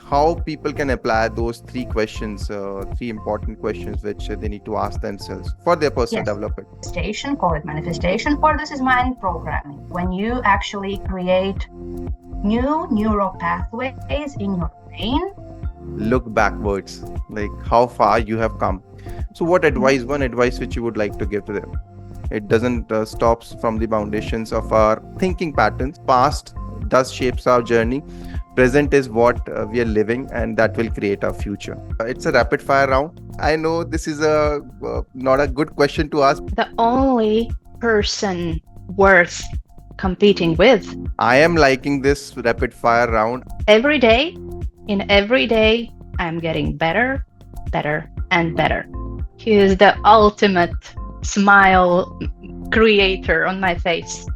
how people can apply those three questions, three important questions which they need to ask themselves for their personal Yes, development. manifestation, call it manifestation, or this is mind programming. When you actually create new neural pathways in your brain. Look backwards, like how far you have come. So what advice, one advice which you would like to give to them? It doesn't stops from the foundations of our thinking patterns. Past does shapes our journey. Present is what we are living, and that will create our future. It's a rapid fire round. I know this is a not a good question to ask. The only person worth competing with. I am liking this rapid fire round. Every day, in every day, I'm getting better, better, and better. He is the ultimate smile creator on my face.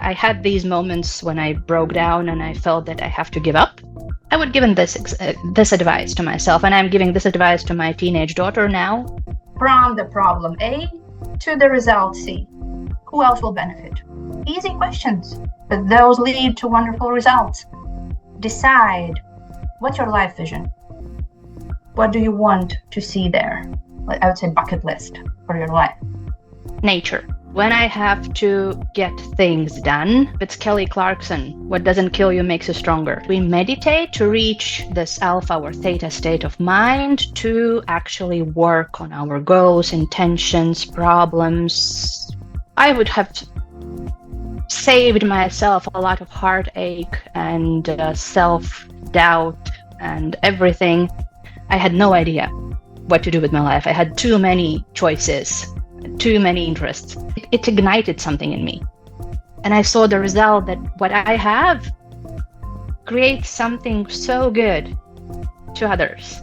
I had these moments when I broke down and I felt that I have to give up. I would give this advice to myself, and I'm giving this advice to my teenage daughter now. From the problem A to the result C, who else will benefit? Easy questions, but those lead to wonderful results. Decide, what's your life vision? What do you want to see there? I would say bucket list for your life. Nature. When I have to get things done, it's Kelly Clarkson. What doesn't kill you makes you stronger. We meditate to reach this alpha or theta state of mind to actually work on our goals, intentions, problems. I would have saved myself a lot of heartache and self-doubt and everything. I had no idea what to do with my life. I had too many choices, too many interests. It ignited something in me. And I saw the result that what I have creates something so good to others.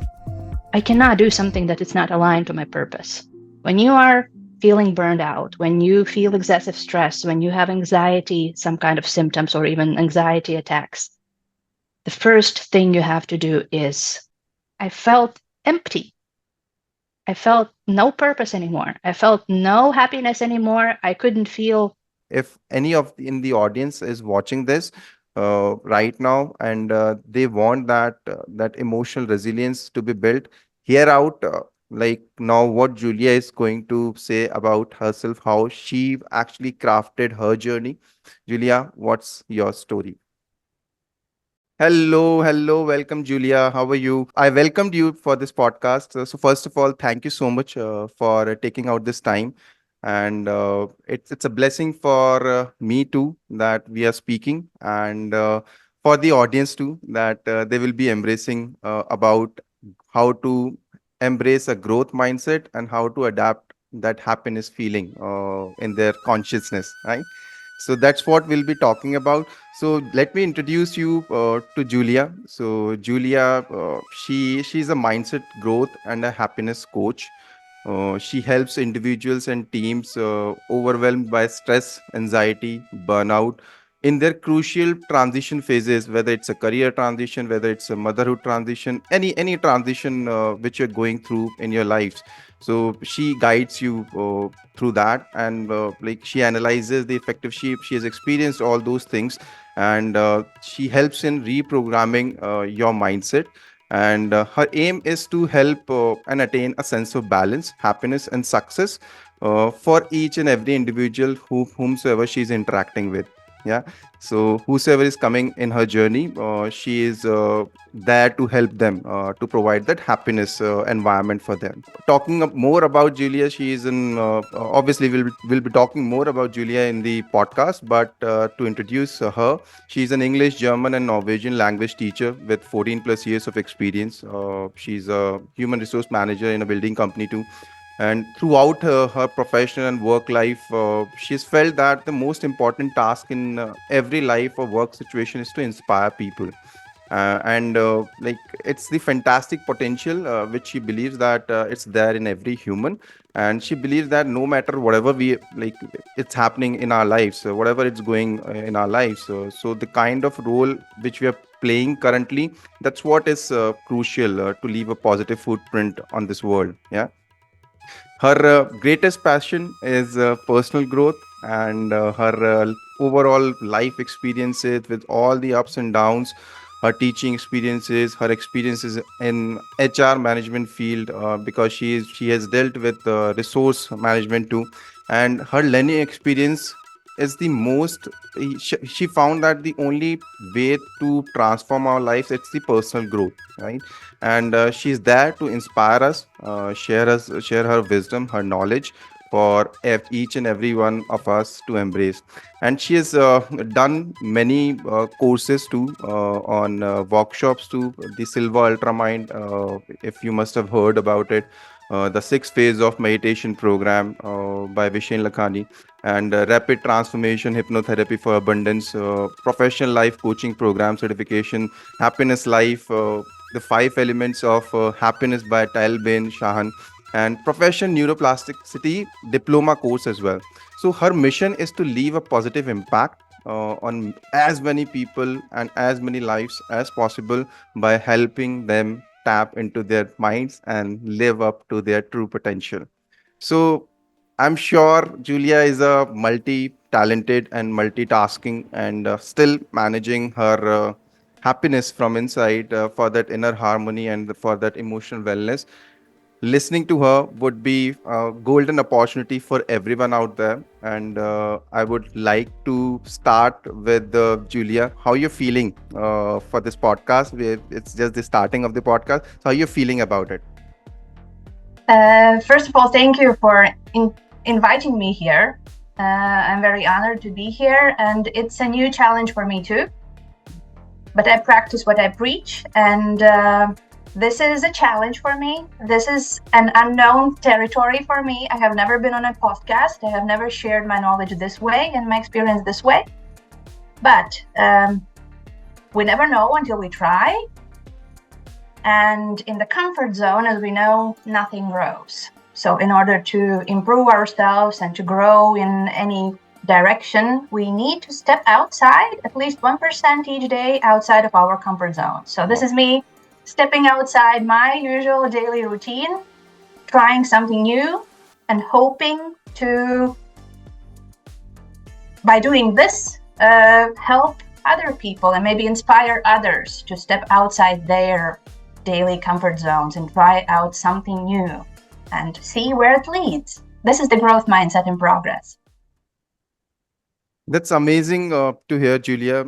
I cannot do something that is not aligned to my purpose. When you are feeling burned out, when you feel excessive stress, when you have anxiety, some kind of symptoms, or even anxiety attacks, the first thing you have to do is, I felt empty. I felt no purpose anymore. I felt no happiness anymore. I couldn't feel. If any of in the audience is watching this right now, and they want that emotional resilience to be built, hear out like now what Julia is going to say about herself, how she actually crafted her journey. Julia, what's your story? Hello, hello, welcome, Julia. How are you? I welcomed you for this podcast. So first of all, thank you so much for taking out this time, and it's a blessing for me too that we are speaking, and for the audience too that they will be embracing about how to embrace a growth mindset and how to adapt that happiness feeling in their consciousness, right? So that's what we'll be talking about. So let me introduce you to Julia. So Julia, she's a mindset growth and a happiness coach. She helps individuals and teams overwhelmed by stress, anxiety, burnout in their crucial transition phases, whether it's a career transition, whether it's a motherhood transition, any transition which you're going through in your lives. So she guides you through that, and like she analyzes the effective she has experienced all those things, and she helps in reprogramming your mindset, and her aim is to help and attain a sense of balance, happiness, and success for each and every individual whomsoever she's interacting with. Yeah. So whosoever is coming in her journey, she is there to help them to provide that happiness environment for them. Talking more about Julia, she is in obviously we'll be talking more about Julia in the podcast, but to introduce her, she's an English, German, and Norwegian language teacher with 14 plus years of experience. She's a human resource manager in a building company too, and throughout her professional and work life, she's felt that the most important task in every life or work situation is to inspire people. And like it's the fantastic potential which she believes that it's there in every human, and she believes that no matter whatever we like it's happening in our lives, whatever it's going in our lives, so the kind of role which we are playing currently, that's what is crucial to leave a positive footprint on this world. Yeah. Her greatest passion is personal growth, and her overall life experiences with all the ups and downs, her teaching experiences, her experiences in HR management field, because she has dealt with resource management too, and her learning experience is the most. She found that the only way to transform our lives, it's the personal growth, right? And she's there to inspire us, share her wisdom, her knowledge for each and every one of us to embrace. And she has done many courses too, on workshops too, the Silva Ultramind, if you must have heard about it, the 6 phase of meditation program by Vishen Lakhani, and rapid transformation hypnotherapy for abundance, professional life coaching program certification, happiness life, the 5 elements of happiness by Tal Ben Shahan, and profession neuroplasticity diploma course as well. So her mission is to leave a positive impact on as many people and as many lives as possible by helping them tap into their minds and live up to their true potential. So I'm sure Julia is a multi-talented and multitasking, and still managing her happiness from inside, for that inner harmony and for that emotional wellness. Listening to her would be a golden opportunity for everyone out there. And I would like to start with Julia. How you're feeling for this podcast? It's just the starting of the podcast. So how you're feeling about it? First of all, thank you for inviting me here. I'm very honored to be here, and it's a new challenge for me too. But I practice what I preach, and this is a challenge for me. This is an unknown territory for me. I have never been on a podcast. I have never shared my knowledge this way and my experience this way. But we never know until we try. And in the comfort zone, as we know, nothing grows. So in order to improve ourselves and to grow in any direction, we need to step outside at least 1% each day outside of our comfort zone. So this is me stepping outside my usual daily routine, trying something new, and hoping to, by doing this, help other people and maybe inspire others to step outside their daily comfort zones and try out something new and see where it leads. This is the growth mindset in progress. That's amazing to hear, Julia.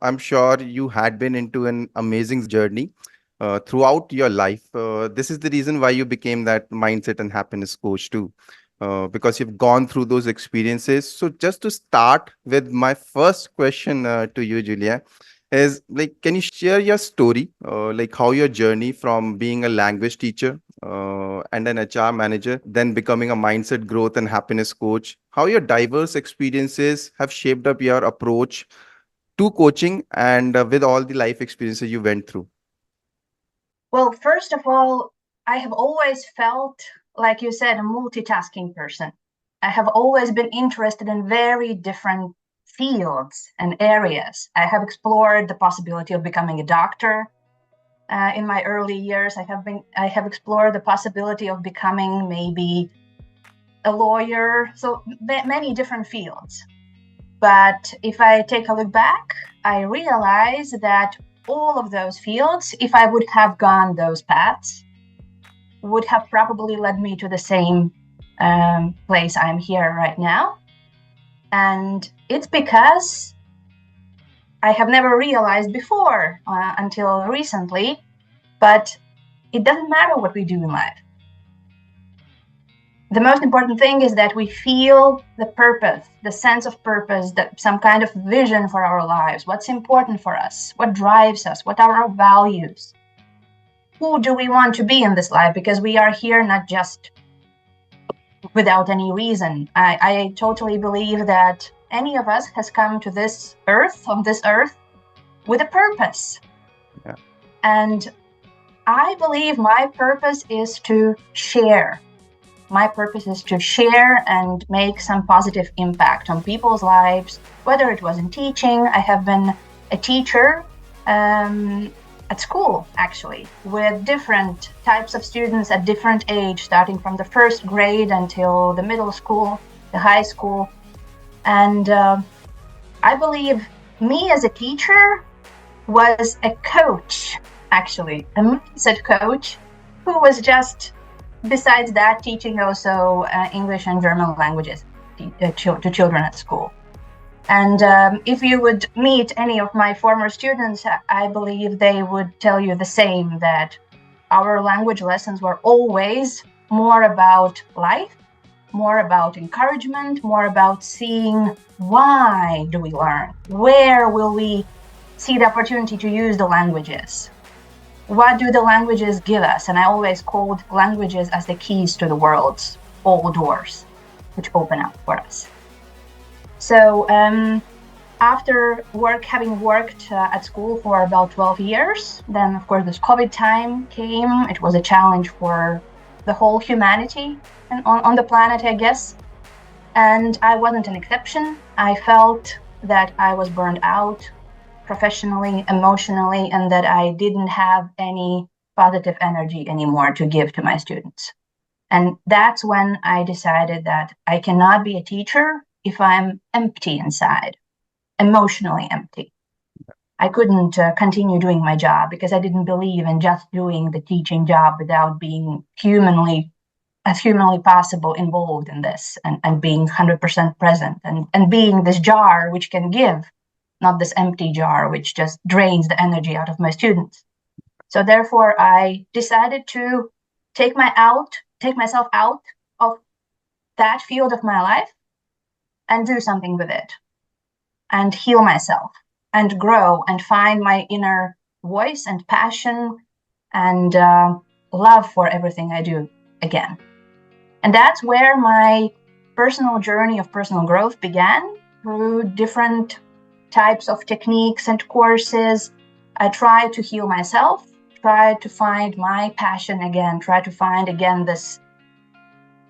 I'm sure you had been into an amazing journey throughout your life. This is the reason why you became that mindset and happiness coach too, because you've gone through those experiences. So, just to start with my first question to you, Julia, is like, can you share your story, like how your journey from being a language teacher and an HR manager, then becoming a mindset growth and happiness coach, how your diverse experiences have shaped up your approach to coaching, and with all the life experiences you went through? Well, first of all, I have always felt, like you said, a multitasking person. I have always been interested in very different fields and areas. I have explored the possibility of becoming a doctor. In my early years, I have explored the possibility of becoming maybe a lawyer. So many different fields. But if I take a look back, I realize that all of those fields, if I would have gone those paths, would have probably led me to the same place I'm here right now. And it's because I have never realized before until recently, but it doesn't matter what we do in life. The most important thing is that we feel the purpose, the sense of purpose, that some kind of vision for our lives, what's important for us, what drives us, what are our values. Who do we want to be in this life? Because we are here not just without any reason. I totally believe that any of us has come to this earth, with a purpose. Yeah. And I believe my purpose is to share. My purpose is to share and make some positive impact on people's lives, whether it was in teaching. I have been a teacher at school, actually, with different types of students at different age, starting from the first grade until the middle school, the high school. And I believe me as a teacher was a coach, actually, a mindset coach, who was just, besides that, teaching also English and German languages to children at school. And if you would meet any of my former students, I believe they would tell you the same, that our language lessons were always more about life, more about encouragement, more about seeing why do we learn, where will we see the opportunity to use the languages, what do the languages give us. And I always called languages as the keys to the world's all doors, which open up for us. So after having worked at school for about 12 years, then of course this COVID time came. It was a challenge for the whole humanity and on the planet, I guess. And I wasn't an exception. I felt that I was burned out professionally, emotionally, and that I didn't have any positive energy anymore to give to my students. And that's when I decided that I cannot be a teacher if I'm empty inside, emotionally empty. I couldn't continue doing my job because I didn't believe in just doing the teaching job without being as humanly possible involved in this, and being 100% present, and being this jar which can give, not this empty jar which just drains the energy out of my students. So therefore, I decided to take myself out of that field of my life and do something with it, and heal myself and grow and find my inner voice and passion and love for everything I do again. And that's where my personal journey of personal growth began, through different types of techniques and courses. I tried to heal myself, tried to find my passion again, tried to find again this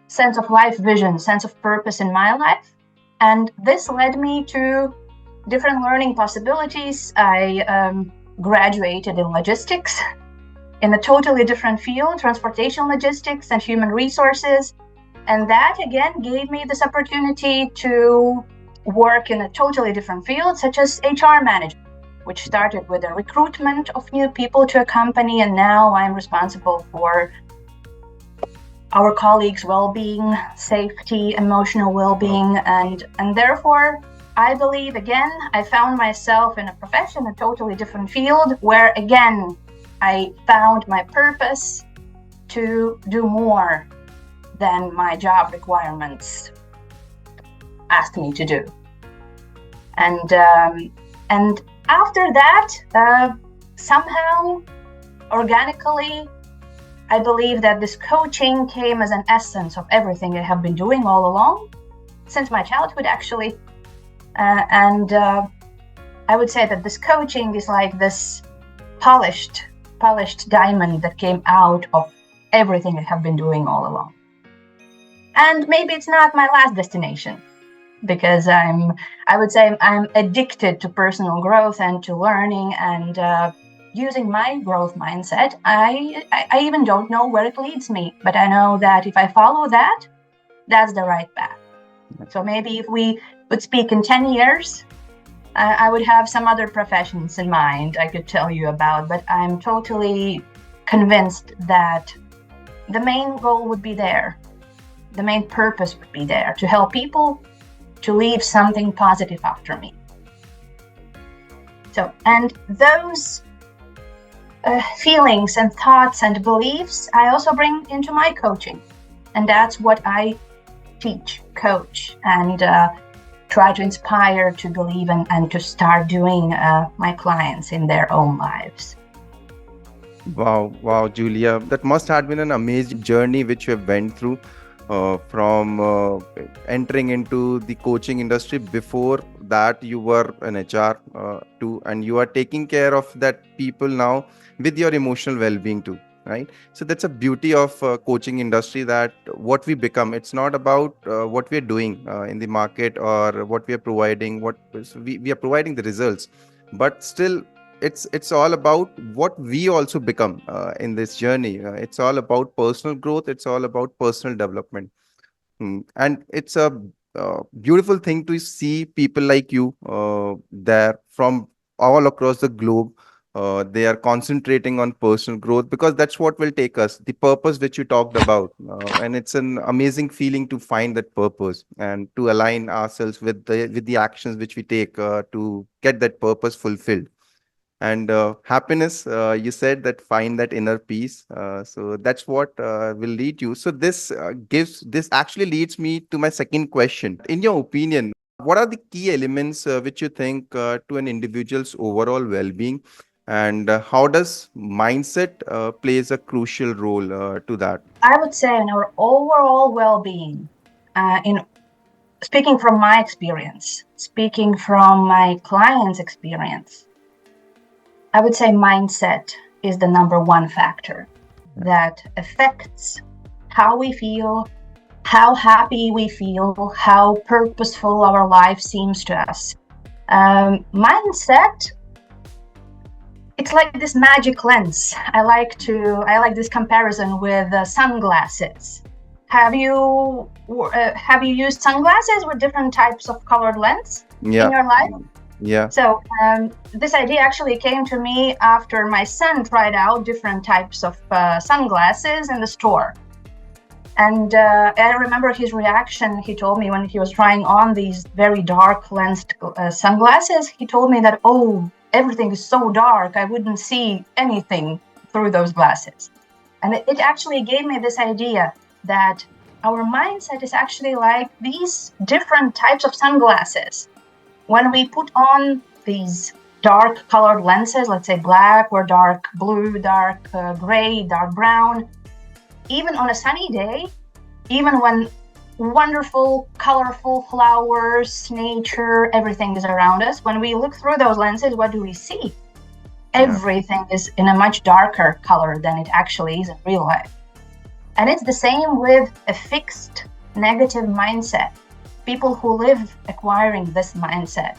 sense of life vision, sense of purpose in my life. And this led me to different learning possibilities. I graduated in logistics, in a totally different field, transportation logistics and human resources. And that again gave me this opportunity to work in a totally different field, such as HR management, which started with the recruitment of new people to a company. And now I'm responsible for our colleagues' well-being, safety, emotional well-being. And therefore, I believe, again, I found myself in a profession, a totally different field, where, again, I found my purpose to do more than my job requirements asked me to do. And after that, somehow, organically, I believe that this coaching came as an essence of everything I have been doing all along, since my childhood, actually. And I would say that this coaching is like this polished diamond that came out of everything I have been doing all along. And maybe it's not my last destination, because I would say I'm addicted to personal growth and to learning, and using my growth mindset. I even don't know where it leads me, but I know that if I follow that, that's the right path. So maybe if we would speak in 10 years, I would have some other professions in mind I could tell you about, but I'm totally convinced that the main goal would be there. The main purpose would be there, to help people to leave something positive after me. So, and those feelings and thoughts and beliefs I also bring into my coaching. And that's what I teach, coach, and try to inspire to believe and to start doing my clients in their own lives. Wow, Julia, that must have been an amazing journey which you have went through, from entering into the coaching industry. Before that, you were an HR too, and you are taking care of that people now with your emotional well-being too, right? So that's a beauty of coaching industry, that what we become, it's not about what we are doing in the market or what we are providing. What we are providing the results, but still it's all about what we also become in this journey. It's all about personal growth, it's all about personal development. And it's a beautiful thing to see people like you there from all across the globe, They are concentrating on personal growth because that's what will take us, the purpose which you talked about. And it's an amazing feeling to find that purpose and to align ourselves with the actions which we take to get that purpose fulfilled. And happiness, you said that find that inner peace. So that's what will lead you. So this actually leads me to my second question. In your opinion, what are the key elements which you think to an individual's overall well-being, and how does mindset plays a crucial role to that? I would say in our overall well-being, in speaking from my experience, speaking from my clients' experience, I would say mindset is the number one factor that affects how we feel, how happy we feel, how purposeful our life seems to us. Mindset, it's like this magic lens. I like this comparison with sunglasses. Have you used sunglasses with different types of colored lens Yeah. in your life? Yeah. So this idea actually came to me after my son tried out different types of sunglasses in the store. And I remember his reaction. He told me when he was trying on these very dark lensed sunglasses, he told me that, oh, everything is so dark, I wouldn't see anything through those glasses. And it actually gave me this idea that our mindset is actually like these different types of sunglasses. When we put on these dark colored lenses, let's say black or dark blue, dark gray, dark brown, even on a sunny day, even when wonderful, colorful flowers, nature, everything is around us, when we look through those lenses, what do we see? Everything is in a much darker color than it actually is in real life. And it's the same with a fixed negative mindset. People who live acquiring this mindset,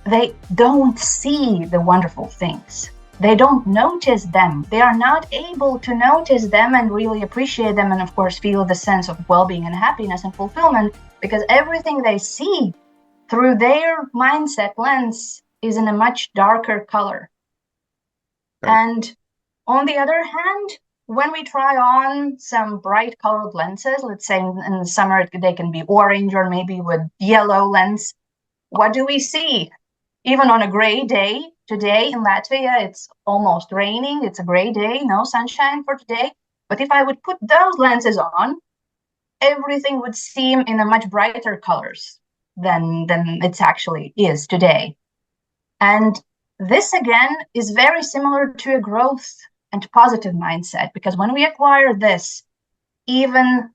they don't see the wonderful things. They don't notice them. They are not able to notice them and really appreciate them and, of course, feel the sense of well-being and happiness and fulfillment, because everything they see through their mindset lens is in a much darker color. Right. And on the other hand, when we try on some bright colored lenses, let's say in the summer they can be orange or maybe with yellow lens, what do we see? Even on a gray day, today in Latvia, it's almost raining, it's a gray day, no sunshine for today. But if I would put those lenses on, everything would seem in a much brighter colors than it actually is today. And this again is very similar to a growth and positive mindset, because when we acquire this, even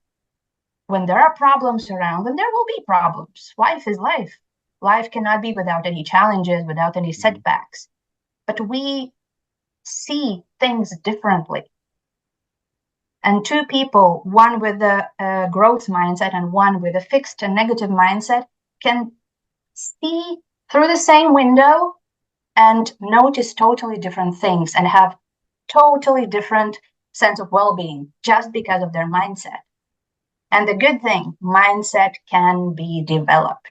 when there are problems around, and there will be problems, life is life. Life cannot be without any challenges, without any setbacks. But we see things differently. And two people, one with a growth mindset and one with a fixed and negative mindset, can see through the same window and notice totally different things and have totally different sense of well-being just because of their mindset. And the good thing, mindset can be developed.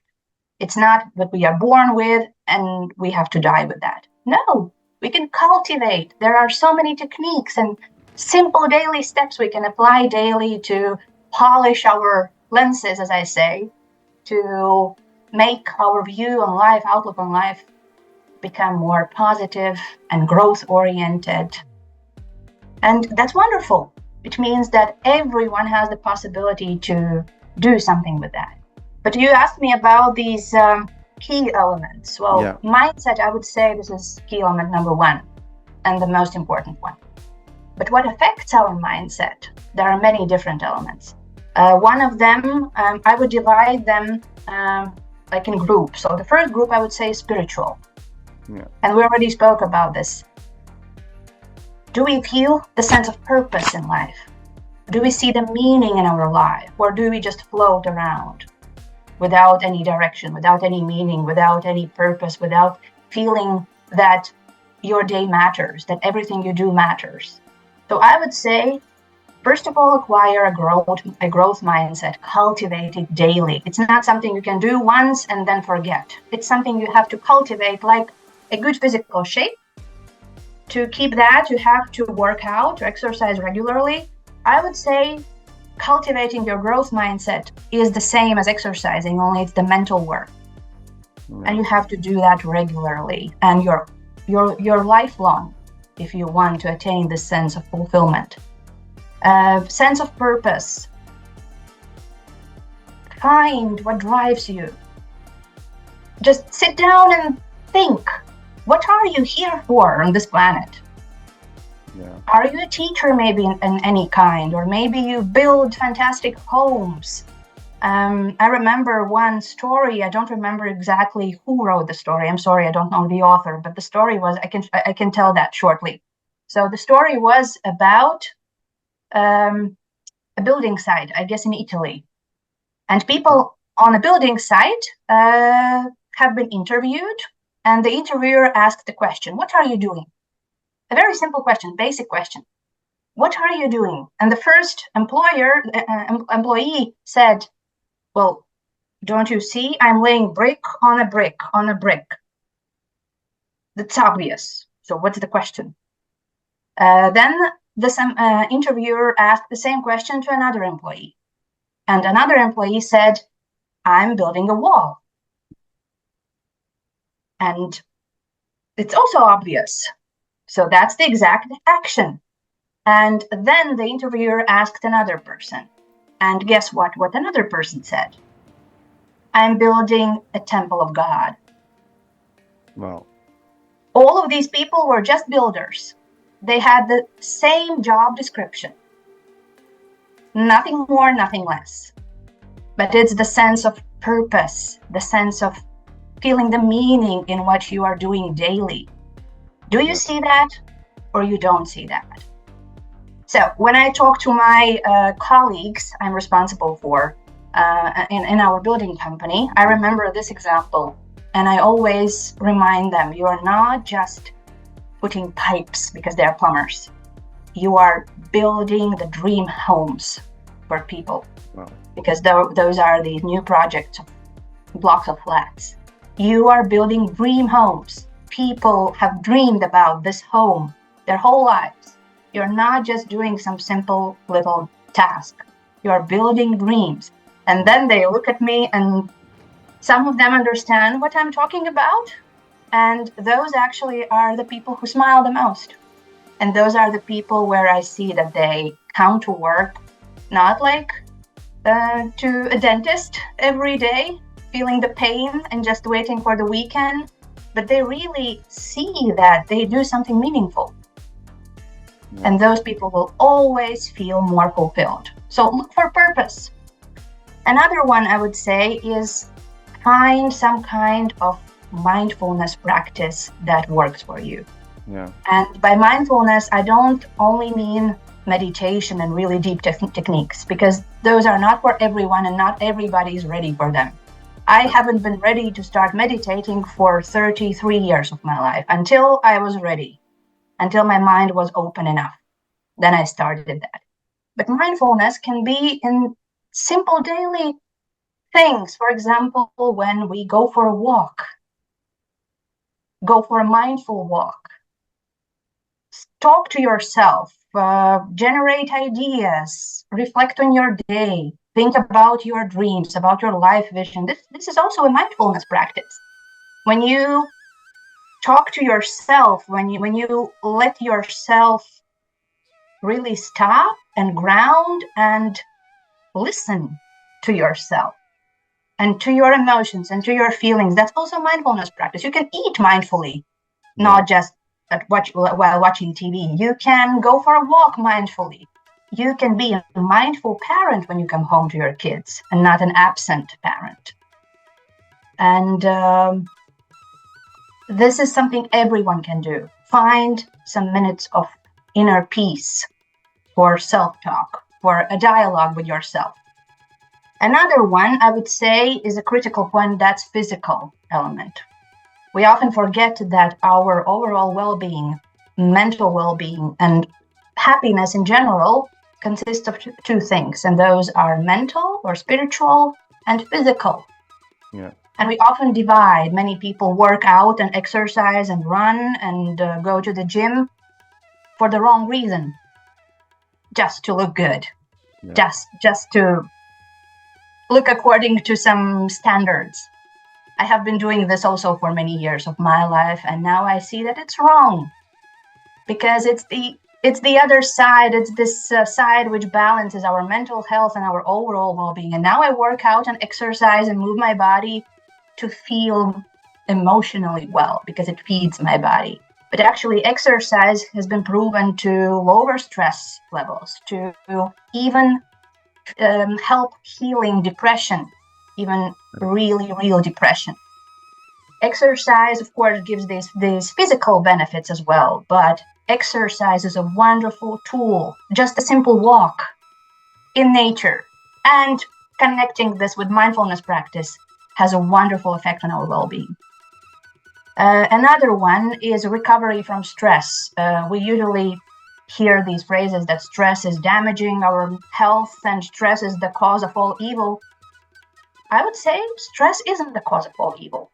It's not what we are born with and we have to die with that. No, we can cultivate. There are so many techniques and simple daily steps we can apply daily to polish our lenses, as I say, to make our view on life, outlook on life, become more positive and growth-oriented. And that's wonderful. It means that everyone has the possibility to do something with that. But you asked me about these key elements. Well, mindset, I would say this is key element number one and the most important one. But what affects our mindset? There are many different elements. One of them, I would divide them like in groups. So the first group I would say is spiritual. And we already spoke about this. Do we feel the sense of purpose in life? Do we see the meaning in our life? Or do we just float around without any direction, without any meaning, without any purpose, without feeling that your day matters, that everything you do matters? So I would say, first of all, acquire a growth mindset, cultivate it daily. It's not something you can do once and then forget. It's something you have to cultivate like a good physical shape. To keep that, you have to work out, to exercise regularly. I would say cultivating your growth mindset is the same as exercising, only it's the mental work. And you have to do that regularly and your lifelong if you want to attain this sense of fulfillment. Sense of purpose. Find what drives you. Just sit down and think. What are you here for on this planet? Yeah. Are you a teacher maybe in any kind? Or maybe you build fantastic homes? I remember one story. I don't remember exactly who wrote the story. I'm sorry, I don't know the author, but the story was, I can tell that shortly. So the story was about a building site, I guess in Italy. And people on a building site have been interviewed, and the interviewer asked the question, what are you doing? A very simple question, basic question. What are you doing? And the first employee said, well, don't you see? I'm laying brick on a brick on a brick. That's obvious. So what's the question? Then the interviewer asked the same question to another employee. And another employee said, I'm building a wall. And it's also obvious. So that's the exact action. And then the interviewer asked another person. And guess what? What another person said? I'm building a temple of God. Wow. All of these people were just builders. They had the same job description. Nothing more, nothing less. But it's the sense of purpose, the sense of feeling the meaning in what you are doing daily. Do you see that or you don't see that? So when I talk to my colleagues I'm responsible for in our building company, I remember this example and I always remind them, you are not just putting pipes because they're plumbers. You are building the dream homes for people. Wow. Because those are the new projects, blocks of flats. You are building dream homes. People have dreamed about this home their whole lives. You're not just doing some simple little task. You're building dreams. And then they look at me and some of them understand what I'm talking about. And those actually are the people who smile the most. And those are the people where I see that they come to work, not like to a dentist every day, feeling the pain and just waiting for the weekend, but they really see that they do something meaningful. Yeah. And those people will always feel more fulfilled. So look for purpose. Another one I would say is find some kind of mindfulness practice that works for you. Yeah. And by mindfulness, I don't only mean meditation and really deep techniques, because those are not for everyone and not everybody is ready for them. I haven't been ready to start meditating for 33 years of my life until I was ready, until my mind was open enough. Then I started that. But mindfulness can be in simple daily things. For example, when we go for a walk, go for a mindful walk, talk to yourself, generate ideas, reflect on your day, think about your dreams, about your life vision. This is also a mindfulness practice. When you talk to yourself, when you let yourself really stop and ground and listen to yourself and to your emotions and to your feelings, that's also mindfulness practice. You can eat mindfully, not just while watching TV. You can go for a walk mindfully. You can be a mindful parent when you come home to your kids and not an absent parent. And this is something everyone can do. Find some minutes of inner peace for self-talk, for a dialogue with yourself. Another one I would say is a critical point, that's physical element. We often forget that our overall well-being, mental well-being, and happiness in general consists of two things, and those are mental or spiritual and physical. Yeah. And we often divide. Many people work out and exercise and run and go to the gym for the wrong reason, just to look good, Yeah. just to look according to some standards. I have been doing this also for many years of my life, and now I see that it's wrong, because it's the other side. It's this side which balances our mental health and our overall well-being. And now I work out and exercise and move my body to feel emotionally well, because it feeds my body. But actually, exercise has been proven to lower stress levels, to even help healing depression, even really real depression. Exercise, of course, gives these physical benefits as well, but exercise is a wonderful tool. Just a simple walk in nature and connecting this with mindfulness practice has a wonderful effect on our well-being. Another one is recovery from stress. We usually hear these phrases that stress is damaging our health and stress is the cause of all evil. I would say stress isn't the cause of all evil.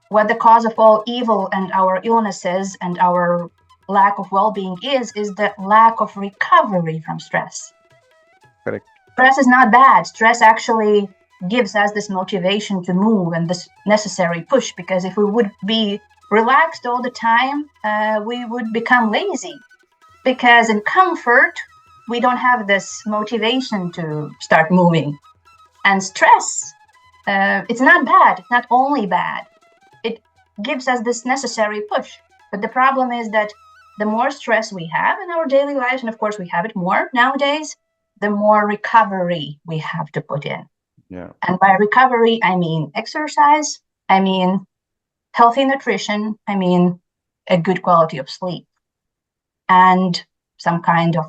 What the cause of all evil and our illnesses and our lack of well-being is the lack of recovery from stress. Correct. Stress is not bad. Stress actually gives us this motivation to move and this necessary push, because if we would be relaxed all the time, we would become lazy, because in comfort, we don't have this motivation to start moving. And stress, it's not bad. It's not only bad. It gives us this necessary push. But the problem is that the more stress we have in our daily lives, and of course we have it more nowadays, the more recovery we have to put in. Yeah. And by recovery, I mean exercise, I mean healthy nutrition, I mean a good quality of sleep, and some kind of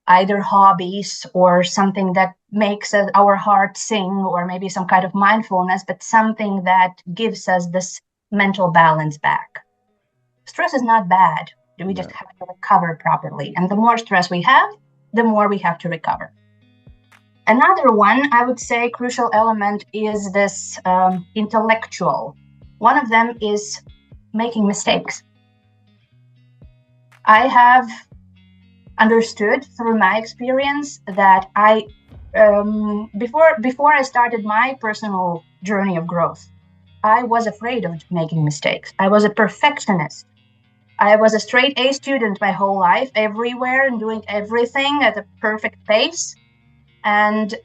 either hobbies or something that makes our heart sing, or maybe some kind of mindfulness, but something that gives us this mental balance back. Stress is not bad. We just have to recover properly. And the more stress we have, the more we have to recover. Another one, I would say, crucial element is this intellectual. One of them is making mistakes. I have understood through my experience that before I started my personal journey of growth, I was afraid of making mistakes. I was a perfectionist. I was a straight A student my whole life, everywhere and doing everything at a perfect pace. And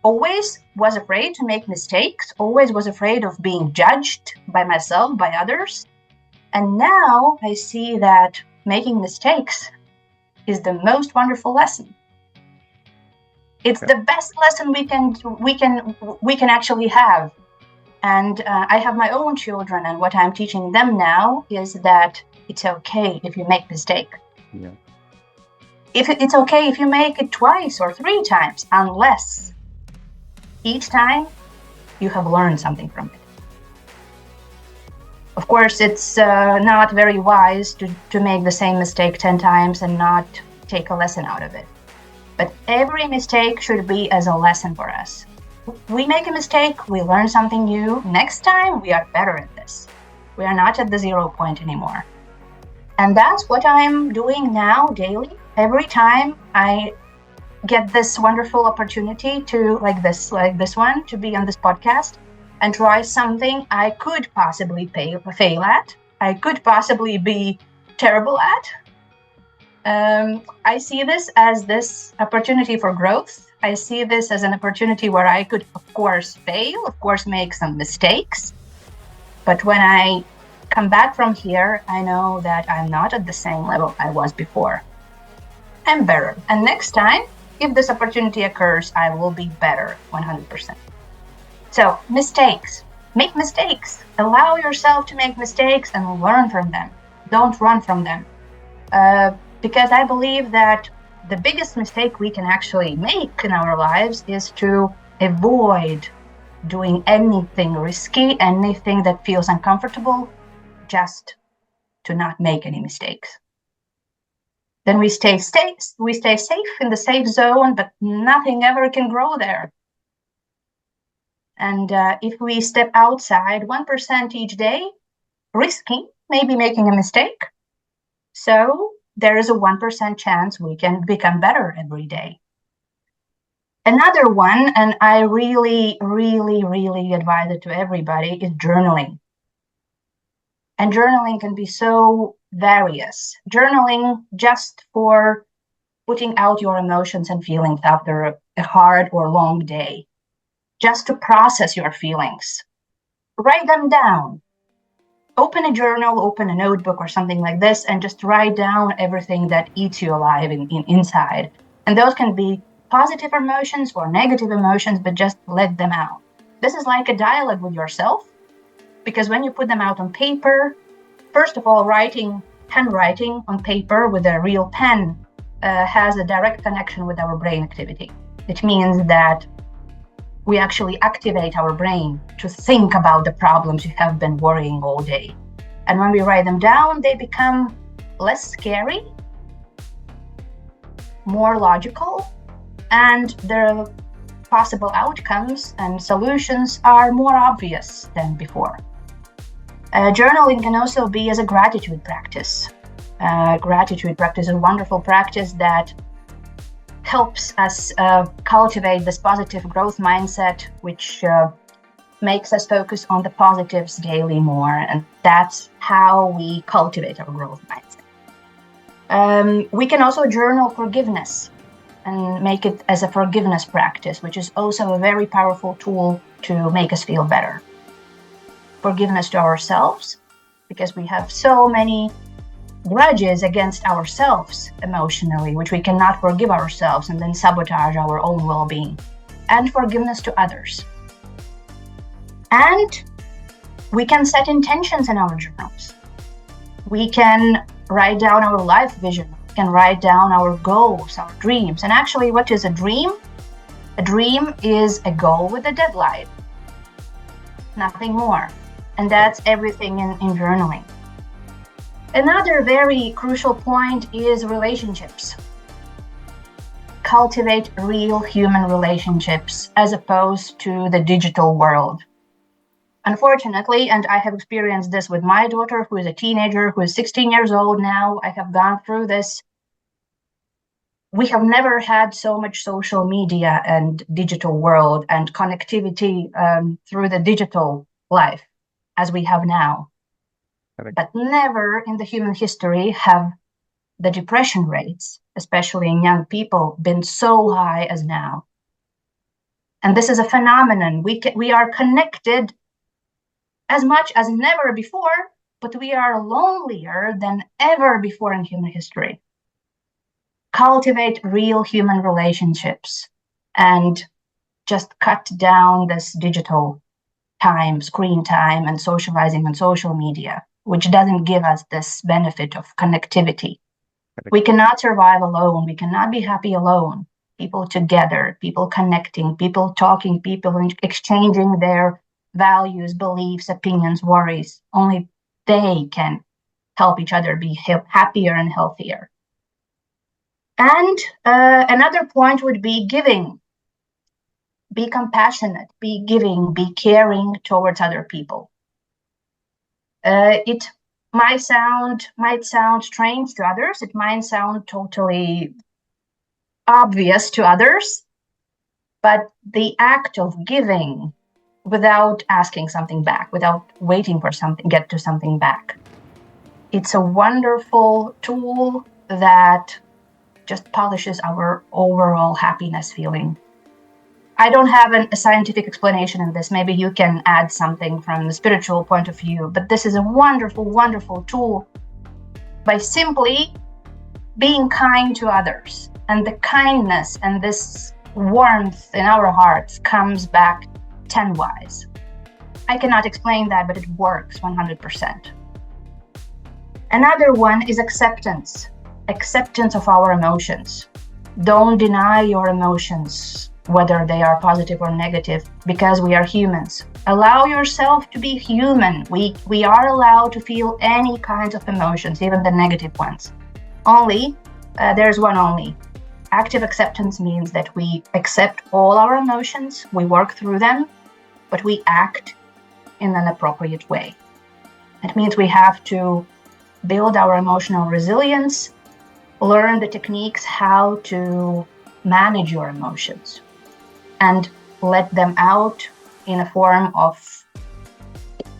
always was afraid to make mistakes, always was afraid of being judged by myself, by others. And now I see that making mistakes is the most wonderful lesson. It's the best lesson we can actually have. And I have my own children, and what I'm teaching them now is that it's okay if you make mistake. Yeah. It's okay if you make it twice or 3 times, unless each time you have learned something from it. Of course, it's not very wise to make the same mistake 10 times and not take a lesson out of it. But every mistake should be as a lesson for us. We make a mistake, we learn something new. Next time, we are better at this. We are not at the 0 point anymore. And that's what I'm doing now daily. Every time I get this wonderful opportunity to, like this one, to be on this podcast and try something I could possibly fail at, I could possibly be terrible at. I see this as this opportunity for growth. I see this as an opportunity where I could, of course, fail, of course, make some mistakes. But when I come back from here, I know that I'm not at the same level I was before. I'm better. And next time, if this opportunity occurs, I will be better 100%. So mistakes, make mistakes. Allow yourself to make mistakes and learn from them. Don't run from them. Because I believe that the biggest mistake we can actually make in our lives is to avoid doing anything risky, anything that feels uncomfortable, just to not make any mistakes. Then we stay safe in the safe zone, but nothing ever can grow there. And if we step outside 1% each day, risking maybe making a mistake, so there is a 1% chance we can become better every day. Another one, and I really, really, really advise it to everybody, is journaling. And journaling can be so various. Journaling just for putting out your emotions and feelings after a hard or long day, just to process your feelings. Write them down. Open a journal, open a notebook or something like this, and just write down everything that eats you alive inside. And those can be positive emotions or negative emotions, but just let them out. This is like a dialogue with yourself, because when you put them out on paper, first of all, handwriting on paper with a real pen has a direct connection with our brain activity. It means that we actually activate our brain to think about the problems you have been worrying all day. And when we write them down, they become less scary, more logical, and the possible outcomes and solutions are more obvious than before. Journaling can also be as a gratitude practice. Gratitude practice is a wonderful practice that helps us cultivate this positive growth mindset, which makes us focus on the positives daily more. And that's how we cultivate our growth mindset. We can also journal forgiveness and make it as a forgiveness practice, which is also a very powerful tool to make us feel better. Forgiveness to ourselves, because we have so many grudges against ourselves emotionally, which we cannot forgive ourselves and then sabotage our own well-being. And forgiveness to others. And we can set intentions in our journals. We can write down our life vision. We can write down our goals, our dreams. And actually, what is a dream? A dream is a goal with a deadline. Nothing more. And that's everything in journaling. Another very crucial point is relationships. Cultivate real human relationships as opposed to the digital world. Unfortunately, and I have experienced this with my daughter, who is a teenager, who is 16 years old now, I have gone through this. We have never had so much social media and digital world and connectivity through the digital life as we have now. Correct. But never in the human history have the depression rates, especially in young people, been so high as now. And this is a phenomenon. We are connected as much as never before, but we are lonelier than ever before in human history. Cultivate real human relationships and just cut down this digital time, screen time, and socializing on social media, which doesn't give us this benefit of connectivity. Correct. We cannot survive alone. We cannot be happy alone. People together, people connecting, people talking, people exchanging their values, beliefs, opinions, worries. Only they can help each other be happier and healthier. And another point would be giving. Be compassionate, be giving, be caring towards other people. It might sound strange to others. It might sound totally obvious to others, but the act of giving without asking something back, without waiting for get to something back, it's a wonderful tool that just polishes our overall happiness feeling. I don't have a scientific explanation in this. Maybe you can add something from the spiritual point of view, but this is a wonderful, wonderful tool by simply being kind to others. And the kindness and this warmth in our hearts comes back 10-wise. I cannot explain that, but it works 100%. Another one is acceptance. Acceptance of our emotions. Don't deny your emotions, whether they are positive or negative, because we are humans. Allow yourself to be human. We are allowed to feel any kinds of emotions, even the negative ones. There's one only. Active acceptance means that we accept all our emotions, we work through them, but we act in an appropriate way. It means we have to build our emotional resilience, learn the techniques how to manage your emotions, and let them out in a form of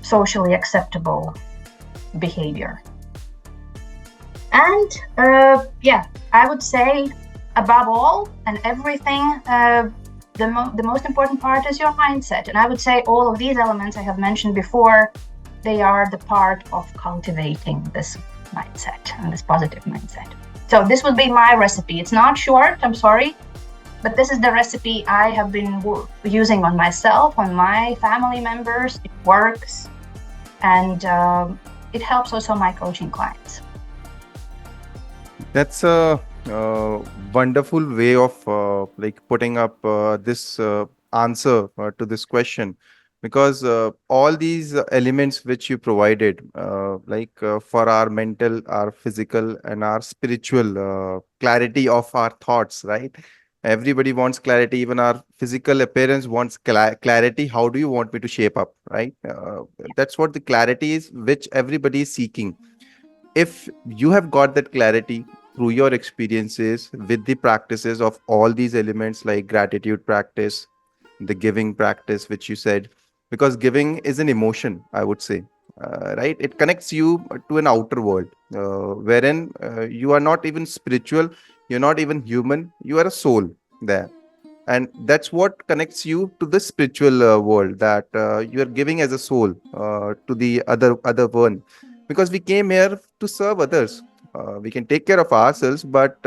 socially acceptable behavior. And I would say above all and everything, the most important part is your mindset. And I would say all of these elements I have mentioned before, they are the part of cultivating this mindset and this positive mindset. So this would be my recipe. It's not short, I'm sorry, but this is the recipe I have been using on myself, on my family members. It works, and it helps also my coaching clients. That's a wonderful way of like putting up this answer to this question, because all these elements which you provided, for our mental, our physical, and our spiritual clarity of our thoughts, right? Everybody wants clarity. Even our physical appearance wants clarity. How do you want me to shape up, right? That's what the clarity is, which everybody is seeking. If you have got that clarity through your experiences with the practices of all these elements, like gratitude practice, the giving practice which you said, because giving is an emotion, I would say, right? It connects you to an outer world, wherein you are not even spiritual, you're not even human, you are a soul there. And that's what connects you to the spiritual world, that you are giving as a soul to the other one, because we came here to serve others. We can take care of ourselves, but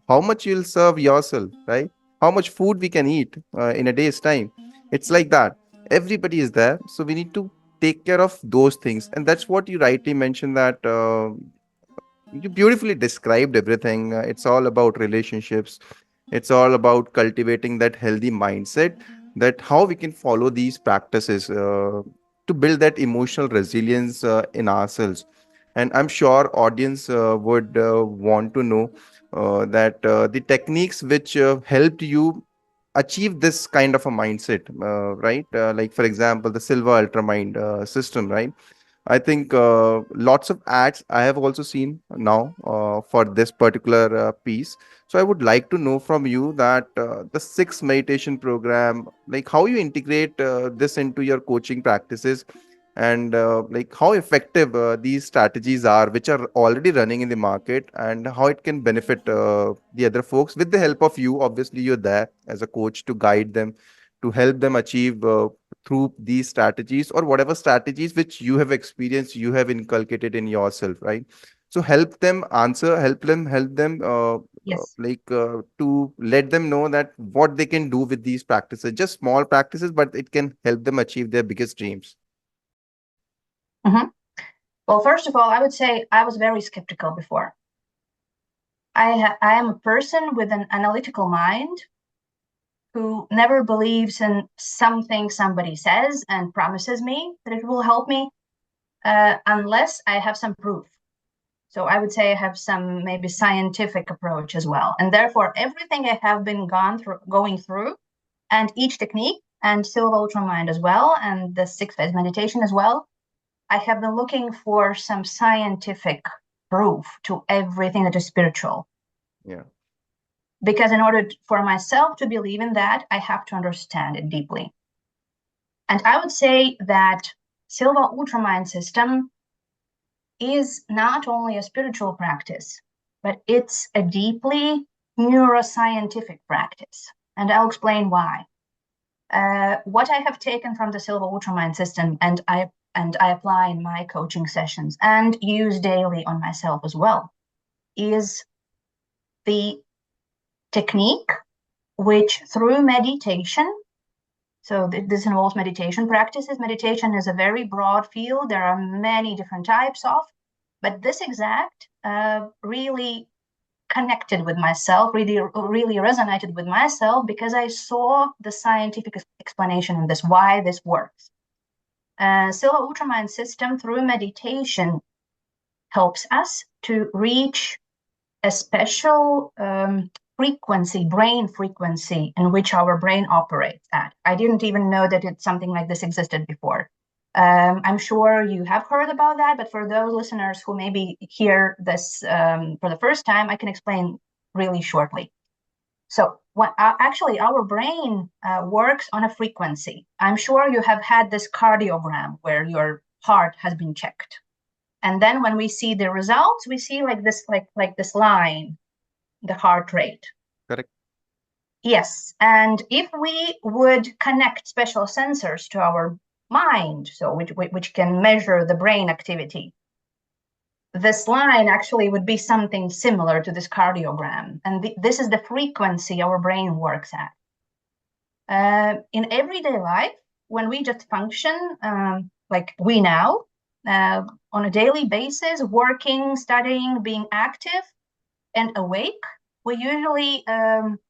how much you'll serve yourself, right? How much food we can eat in a day's time. It's like that. Everybody is there, so we need to take care of those things. And that's what you rightly mentioned, that you beautifully described everything. It's all about relationships. It's all about cultivating that healthy mindset, that how we can follow these practices to build that emotional resilience in ourselves. And I'm sure audience would want to know that the techniques which helped you achieve this kind of a mindset, right? Like, for example, the Silva Ultramind system, right? I think lots of ads I have also seen now for this particular piece. So I would like to know from you that the six meditation program, like how you integrate this into your coaching practices, and like how effective these strategies are, which are already running in the market, and how it can benefit the other folks with the help of you. Obviously, you're there as a coach to guide them, to help them achieve through these strategies, or whatever strategies which you have experienced, you have inculcated in yourself, right? So help them answer, help them Yes. to let them know that what they can do with these practices, just small practices, but it can help them achieve their biggest dreams. Mm-hmm. Well, first of all, I would say I was very skeptical before. I am a person with an analytical mind who never believes in something somebody says and promises me that it will help me unless I have some proof. So I would say I have some maybe scientific approach as well. And therefore, everything I have been going through, and each technique, and Silva Ultramind as well, and the 6 phase meditation as well, I have been looking for some scientific proof to everything that is spiritual. Yeah. Because in order for myself to believe in that, I have to understand it deeply. And I would say that Silva Ultramind system is not only a spiritual practice, but it's a deeply neuroscientific practice. And I'll explain why. What I have taken from the Silva Ultramind system, and I apply in my coaching sessions and use daily on myself as well, is the technique which through meditation, so this involves meditation practices. Meditation is a very broad field. There are many different types of, but this exact really connected with myself, really resonated with myself, because I saw the scientific explanation in this, why this works. Silva Ultramind system through meditation helps us to reach a special frequency, brain frequency in which our brain operates at. I didn't even know that something like this existed before. I'm sure you have heard about that, but for those listeners who maybe hear this for the first time, I can explain really shortly. So actually our brain works on a frequency. I'm sure you have had this cardiogram where your heart has been checked. And then when we see the results, we see like this line, the heart rate. Correct. Yes. And if we would connect special sensors to our mind, so which can measure the brain activity, this line actually would be something similar to this cardiogram. And this is the frequency our brain works at. In everyday life, when we just function like we now, on a daily basis, working, studying, being active and awake, we usually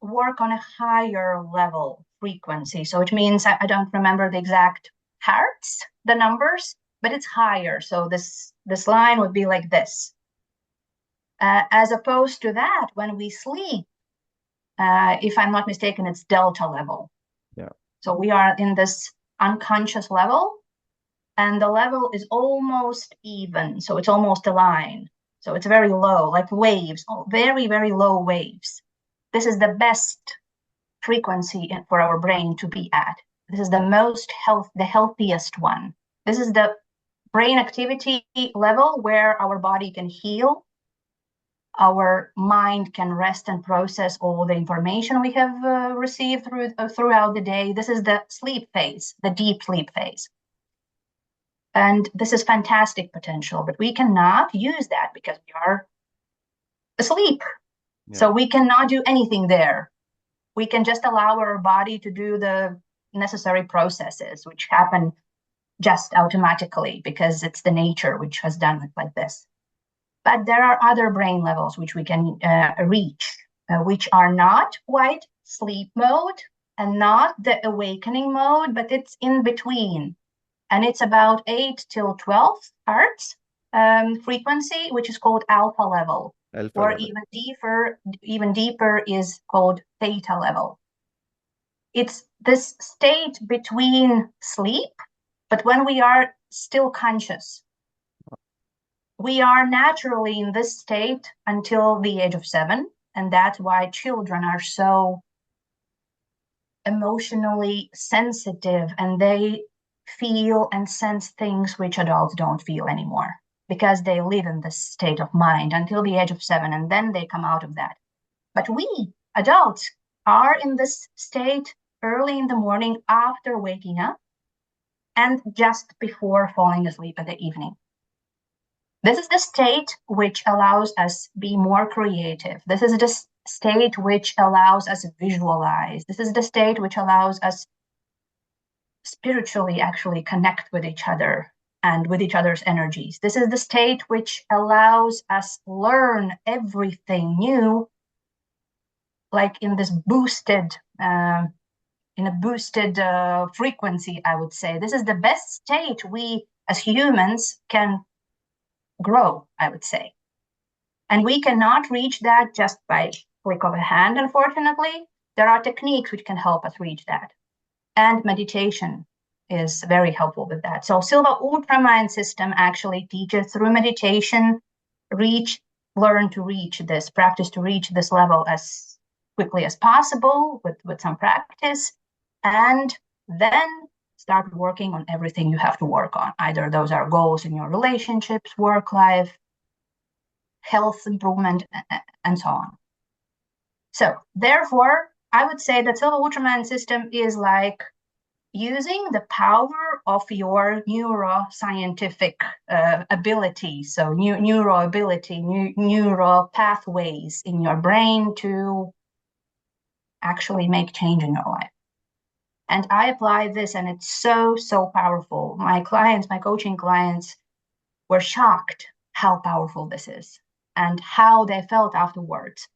work on a higher level frequency. So it means, I don't remember the exact hertz, the numbers, but it's higher. So this line would be like this. As opposed to that, when we sleep, if I'm not mistaken, it's delta level. Yeah. So we are in this unconscious level, and the level is almost even. So it's almost a line. So it's very low, like waves, very, very low waves. This is the best frequency for our brain to be at. This is the healthiest one. This is the brain activity level where our body can heal, our mind can rest and process all the information we have received throughout the day. This is the sleep phase, the deep sleep phase. And this is fantastic potential, but we cannot use that because we are asleep. Yeah. So we cannot do anything there. We can just allow our body to do the necessary processes, which happen just automatically because it's the nature which has done it like this. But there are other brain levels which we can reach, which are not quite sleep mode and not the awakening mode, but it's in between. And it's about 8 till 12 hertz frequency, which is called alpha level. Or even deeper is called theta level. It's this state between sleep, but when we are still conscious. We are naturally in this state until the age of 7, and that's why children are so emotionally sensitive, and they feel and sense things which adults don't feel anymore, because they live in this state of mind until the age of 7, and then they come out of that. But we adults are in this state early in the morning after waking up and just before falling asleep in the evening. This is the state which allows us be more creative. This is the state which allows us visualize. This is the state which allows us spiritually actually connect with each other and with each other's energies. This is the state which allows us learn everything new, like in this boosted, frequency, I would say. This is the best state we as humans can grow, I would say. And we cannot reach that just by click of a hand, unfortunately. There are techniques which can help us reach that. And meditation is very helpful with that. So Silva Ultramind system actually teaches through meditation, learn to reach this, practice to reach this level as quickly as possible with some practice, and then start working on everything you have to work on. Either those are goals in your relationships, work life, health improvement, and so on. So therefore, I would say that Silva Ultramind system is like using the power of your neuroscientific ability, so neural pathways in your brain to actually make change in your life. And I apply this, and it's so, so powerful. My coaching clients were shocked how powerful this is and how they felt afterwards.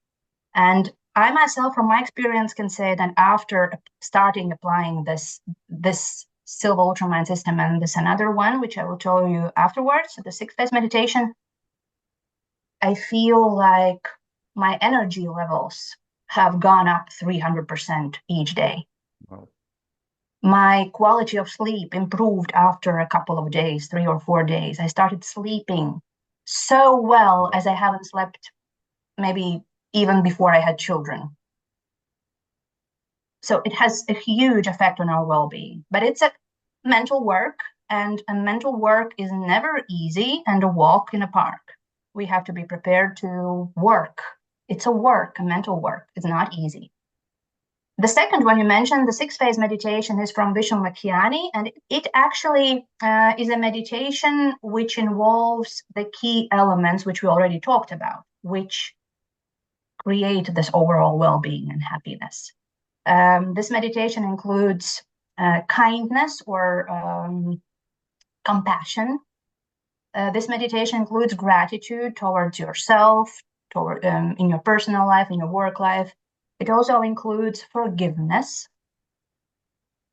And I myself, from my experience, can say that after starting applying this Silva Ultramind system and this another one, which I will tell you afterwards, the 6-phase meditation, I feel like my energy levels have gone up 300% each day. Wow. My quality of sleep improved after a couple of days, 3 or 4 days. I started sleeping so well as I haven't slept maybe even before I had children. So it has a huge effect on our well-being, but it's a mental work, and a mental work is never easy and a walk in a park. We have to be prepared to work. It's a work, a mental work. It's not easy. The second one you mentioned, the 6-phase meditation, is from Vishamvakyani, and it actually is a meditation which involves the key elements which we already talked about, which create this overall well-being and happiness. This meditation includes kindness or compassion. This meditation includes gratitude towards yourself, toward in your personal life, in your work life. It also includes forgiveness,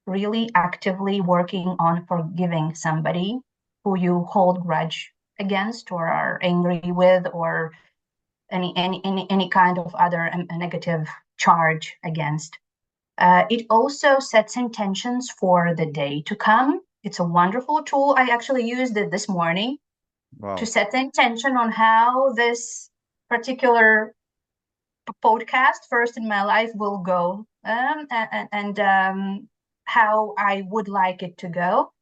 really actively working on forgiving somebody who you hold grudge against or are angry with, or any kind of other negative charge against. It also sets intentions for the day to come. It's a wonderful tool. I actually used it this morning to Wow. set the intention on how this particular podcast first in my life will go, and how I would like it to go.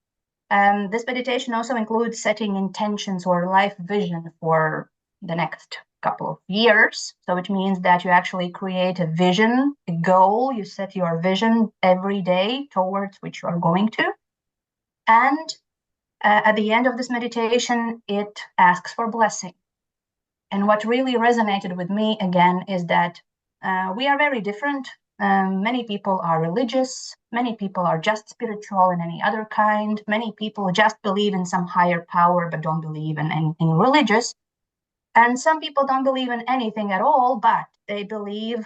This meditation also includes setting intentions or life vision for the next couple of years. So it means that you actually create a vision, a goal. You set your vision every day towards which you are going to. And at the end of this meditation, it asks for blessing. And what really resonated with me again is that we are very different. Many people are religious. Many people are just spiritual in any other kind. Many people just believe in some higher power but don't believe in religious. And some people don't believe in anything at all, but they believe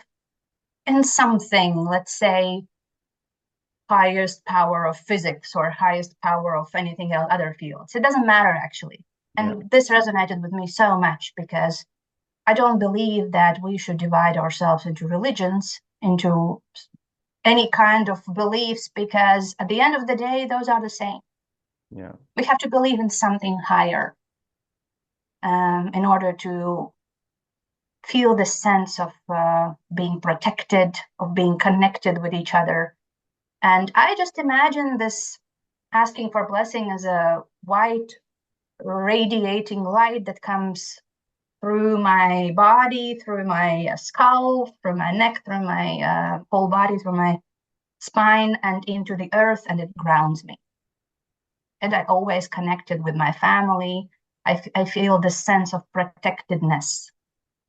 in something, let's say, highest power of physics or highest power of anything else, other fields. It doesn't matter actually. Yeah. And this resonated with me so much because I don't believe that we should divide ourselves into religions, into any kind of beliefs, because at the end of the day, those are the same. Yeah. We have to believe in something higher in order to feel the sense of being protected, of being connected with each other. And I just imagine this asking for blessing as a white radiating light that comes through my body, through my skull, through my neck, through my whole body, through my spine, and into the earth, and it grounds me. And I always connected with my family. I feel this sense of protectedness,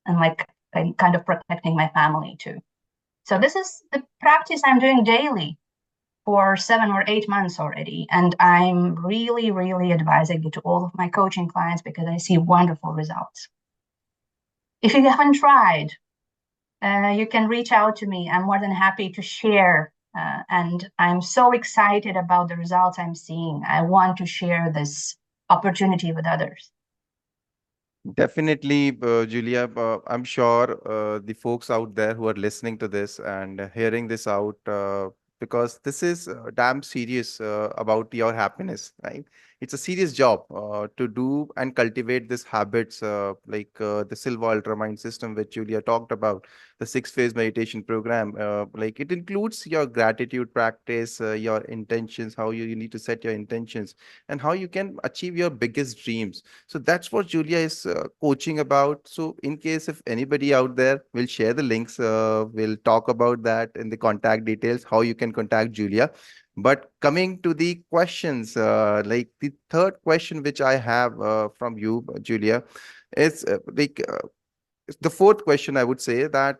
and like I'm kind of protecting my family too. So this is the practice I'm doing daily for 7 or 8 months already. And I'm really, really advising it to all of my coaching clients because I see wonderful results. If you haven't tried, you can reach out to me. I'm more than happy to share. And I'm so excited about the results I'm seeing. I want to share this opportunity with others. Definitely, Julia. I'm sure the folks out there who are listening to this and hearing this out, because this is damn serious about your happiness, right? It's a serious job to do and cultivate these habits, like the Silva Ultra Mind system, which Julia talked about, the 6-phase meditation program. Like it includes your gratitude practice, your intentions, how you need to set your intentions, and how you can achieve your biggest dreams. So that's what Julia is coaching about. So in case if anybody out there, we'll share the links. We'll talk about that in the contact details, how you can contact Julia. But coming to the questions, like the third question which I have from you, Julia, is the fourth question I would say that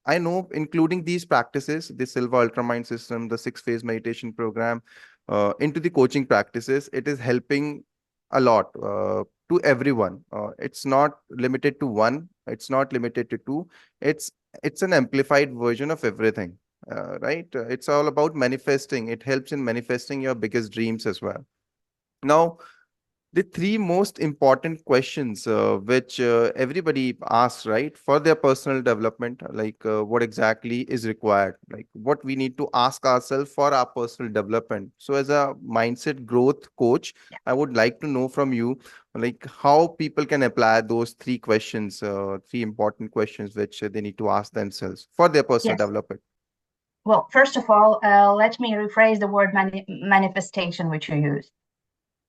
I know, including these practices, the Silva Ultramind system, the 6-phase meditation program, into the coaching practices, it is helping a lot to everyone. It's not limited to one. It's not limited to two. It's it's an amplified version of everything. Right? It's all about manifesting. It helps in manifesting your biggest dreams as well. Now, The three most important questions which everybody asks, right, for their personal development, like what exactly is required, like what we need to ask ourselves for our personal development. So as a mindset growth coach, I would like to know from you, like how people can apply those three questions, three important questions which they need to ask themselves for their personal Yes. development. Well, first of all, let me rephrase the word manifestation which you use.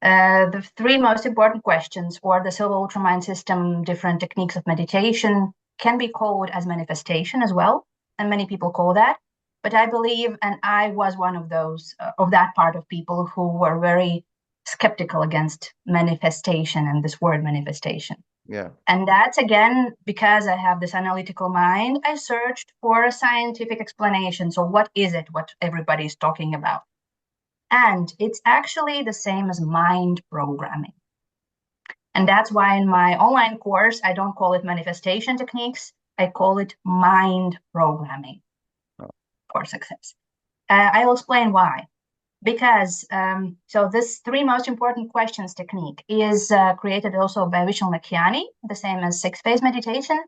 The three most important questions, or the Silva Ultramind system, different techniques of meditation, can be called as manifestation as well, and many people call that. But I believe, and I was one of those, of that part of people who were very skeptical against manifestation and this word manifestation. Yeah. And that's again because I have this analytical mind. I searched for a scientific explanation. So, what is it, what everybody's talking about? And it's actually the same as mind programming. And that's why in my online course, I don't call it manifestation techniques, I call it mind programming for success. I'll explain why. Because so this three most important questions technique is created also by Vishal Makhiani, the same as 6-phase meditation.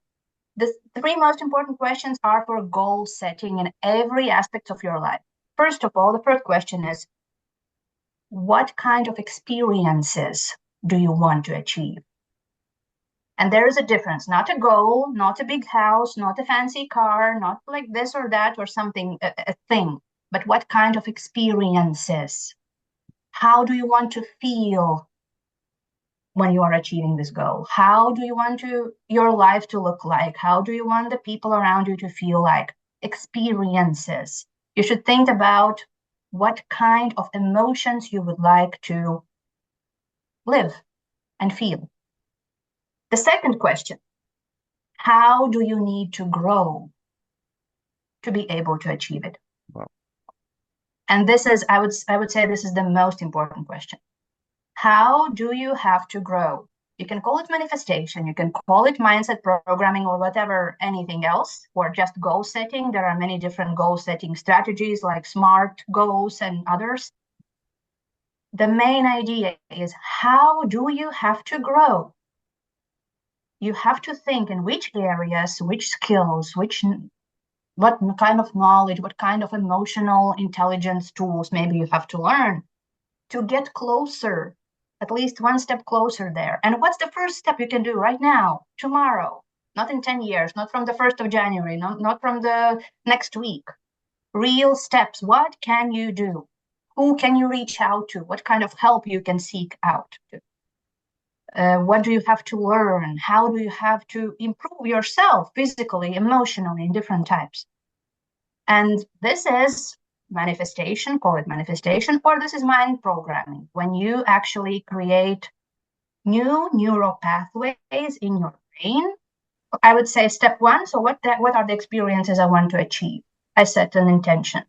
The three most important questions are for goal setting in every aspect of your life. First of all, the first question is, what kind of experiences do you want to achieve? And there is a difference, not a goal, not a big house, not a fancy car, not like this or that or something, a thing, but what kind of experiences? How do you want to feel when you are achieving this goal? How do you want your life to look like? How do you want the people around you to feel like? Experiences. You should think about what kind of emotions you would like to live and feel. The second question, how do you need to grow to be able to achieve it? Wow. And this is, I would say this is the most important question. How do you have to grow? You can call it manifestation, you can call it mindset programming or whatever, anything else, or just goal setting. There are many different goal setting strategies like SMART goals and others. The main idea is, how do you have to grow? You have to think in which areas, which skills, what kind of knowledge, what kind of emotional intelligence tools maybe you have to learn to get closer, at least one step closer there. And what's the first step you can do right now, tomorrow, not in 10 years, not from the 1st of January, not from the next week? Real steps. What can you do? Who can you reach out to? What kind of help you can seek out to? What do you have to learn? How do you have to improve yourself physically, emotionally, in different types? And this is manifestation, call it manifestation, or this is mind programming, when you actually create new neural pathways in your brain. I would say step one, so what are the experiences I want to achieve? I set an intention.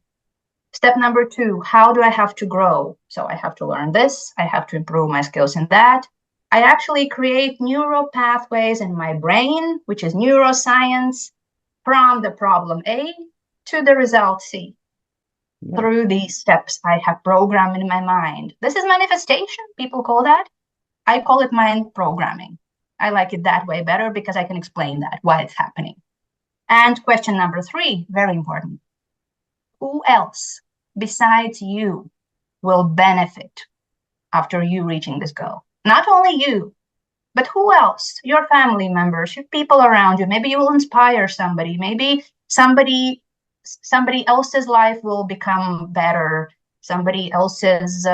Step number two, how do I have to grow? So I have to learn this, I have to improve my skills in that. I actually create neural pathways in my brain, which is neuroscience, from the problem A to the result C. Yeah. Through these steps I have programmed in my mind. This is manifestation, people call that. I call it mind programming. I like it that way better because I can explain that, why it's happening. And question number three, very important. Who else besides you will benefit after you reaching this goal? Not only you, but who else? Your family members, your people around you. Maybe you will inspire somebody. Maybe somebody else's life will become better. Somebody else's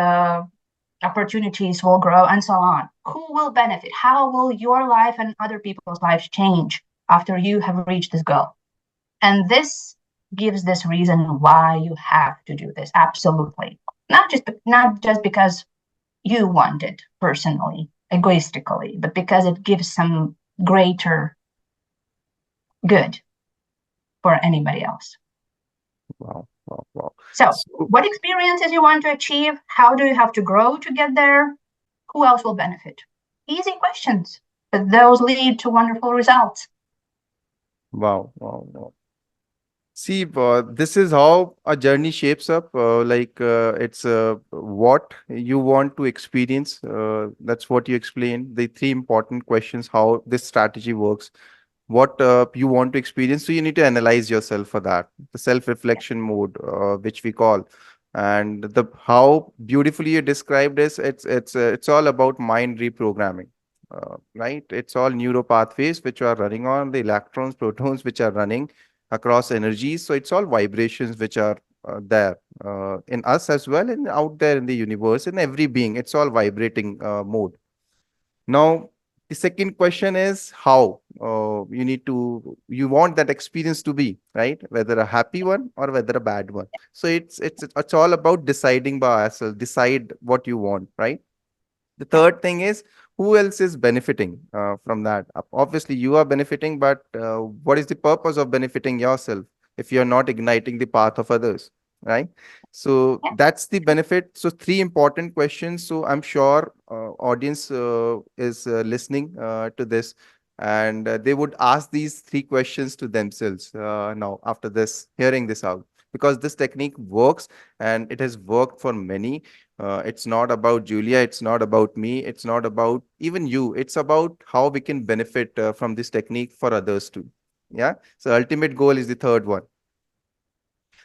opportunities will grow, and so on. Who will benefit? How will your life and other people's lives change after you have reached this goal? And this gives this reason why you have to do this. Absolutely. Not just because you want it personally, egoistically, but because it gives some greater good for anybody else. Wow. Wow. Wow. So, So, what experiences you want to achieve? How do you have to grow to get there? Who else will benefit? Easy questions, but those lead to wonderful results. wow. Wow. Wow. See, this is how a journey shapes up. It's what you want to experience. That's what you explained. The three important questions: how this strategy works, what you want to experience. So you need to analyze yourself for that. The self-reflection mode, which we call, and the how beautifully you described is it's all about mind reprogramming. Right? It's all neuro pathways which are running on the electrons, protons, which are running across energies. So it's all vibrations which are there in us as well and out there in the universe, in every being. It's all vibrating mode. Now, the second question is how you want that experience to be, right? Whether a happy one or whether a bad one. So it's all about deciding by ourselves, decide what you want, right? The Yeah. third thing is who else is benefiting from that? Obviously, you are benefiting, but what is the purpose of benefiting yourself if you're not igniting the path of others, right? So Yeah. that's the benefit. So three important questions. So I'm sure audience is listening to this, and they would ask these three questions to themselves now after this, hearing this out, because this technique works and it has worked for many. It's not about Julia, it's not about me, it's not about even you. It's about how we can benefit from this technique for others too. Yeah. So ultimate goal is the third one.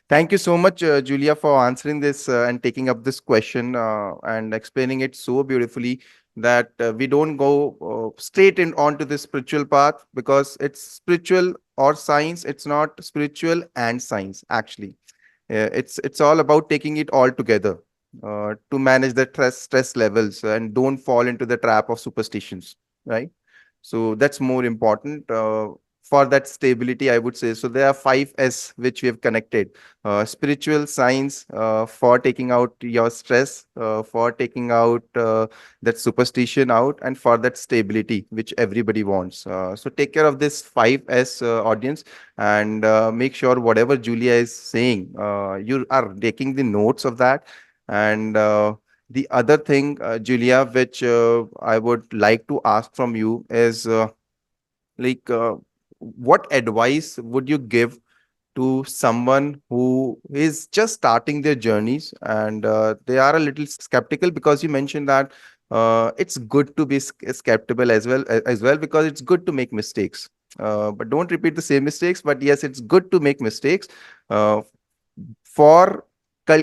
Thank you so much, Julia, for answering this and taking up this question and explaining it so beautifully that we don't go straight in onto this spiritual path, because it's spiritual or science. It's not spiritual and science actually. It's all about taking it all together to manage the stress levels and don't fall into the trap of superstitions, right? So that's more important for that stability, I would say. So there are 5S which we have connected: spiritual, science, for taking out your stress, for taking out that superstition out, and for that stability which everybody wants. So take care of this 5S, audience, and make sure whatever Julia is saying, you are taking the notes of that. And the other thing, Julia, which I would like to ask from you is like, what advice would you give to someone who is just starting their journeys and they are a little skeptical, because you mentioned that it's good to be skeptical as well, because it's good to make mistakes, but don't repeat the same mistakes. But yes, it's good to make mistakes uh, for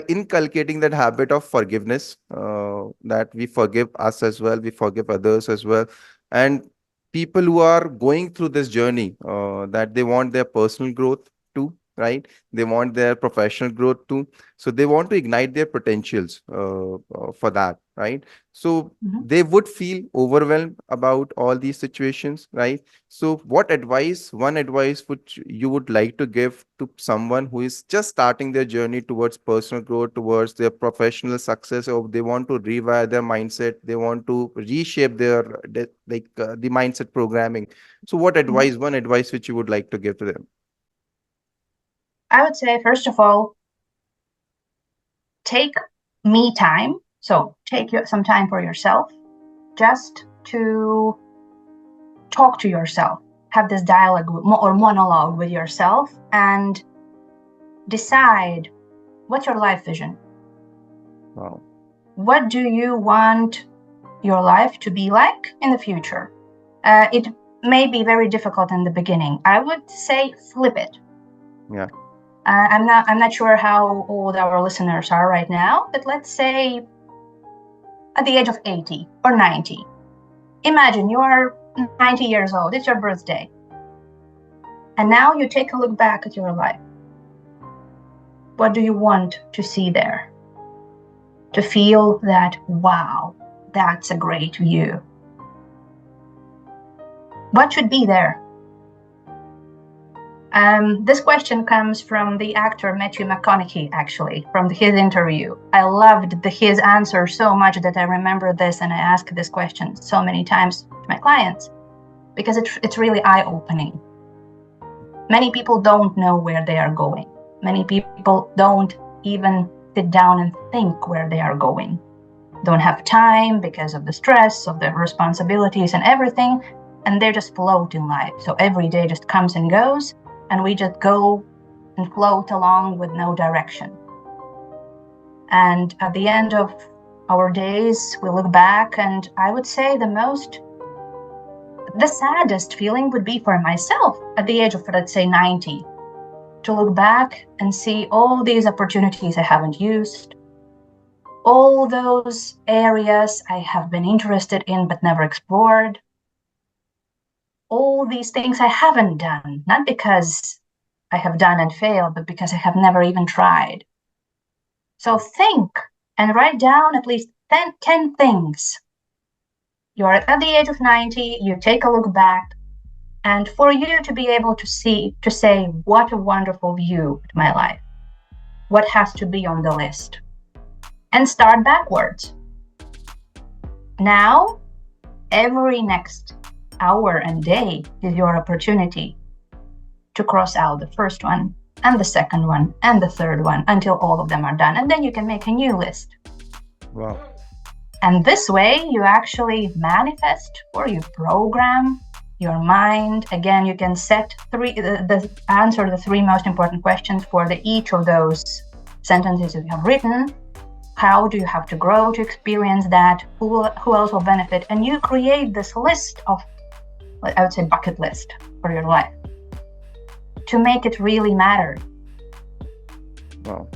inculcating that habit of forgiveness, that we forgive us as well, we forgive others as well. And people who are going through this journey, that they want their personal growth too, right? They want their professional growth too. So they want to ignite their potentials for that, right? So Mhm. they would feel overwhelmed about all these situations, right? So what advice, one advice which you would like to give to someone who is just starting their journey towards personal growth, towards their professional success, or they want to rewire their mindset, they want to reshape the mindset programming. So what Mhm. advice, one advice which you would like to give to them? I would say, first of all, take me time. So take some time for yourself, just to talk to yourself, have this dialogue or monologue with yourself, and decide what's your life vision. Wow. What do you want your life to be like in the future? It may be very difficult in the beginning. I would say flip it. Yeah. I'm not sure how old our listeners are right now, but let's say at the age of 80 or 90. Imagine you are 90 years old, it's your birthday. And now you take a look back at your life. What do you want to see there? To feel that, wow, that's a great view. What should be there? This question comes from the actor Matthew McConaughey, actually, from his interview. I loved his answer so much that I remember this, and I ask this question so many times to my clients because it's really eye-opening. Many people don't know where they are going. Many people don't even sit down and think where they are going. Don't have time because of the stress of the responsibilities and everything, and they're just float in life. So every day just comes and goes, and we just go and float along with no direction. And at the end of our days, we look back, and I would say the saddest feeling would be for myself at the age of, let's say, 90, to look back and see all these opportunities I haven't used, all those areas I have been interested in but never explored, all these things I haven't done, not because I have done and failed, but because I have never even tried. So think and write down at least 10 things. You're at the age of 90, you take a look back, and for you to be able to say, what a wonderful view of my life, what has to be on the list, and start backwards. Now, every next hour and day is your opportunity to cross out the first one and the second one and the third one until all of them are done. And then you can make a new list. Wow. And this way you actually manifest or you program your mind. Again, you can set answer the three most important questions for each of those sentences you have written. How do you have to grow to experience that? Who else will benefit? And you create this list of, I would say, bucket list for your life to make it really matter. Wow.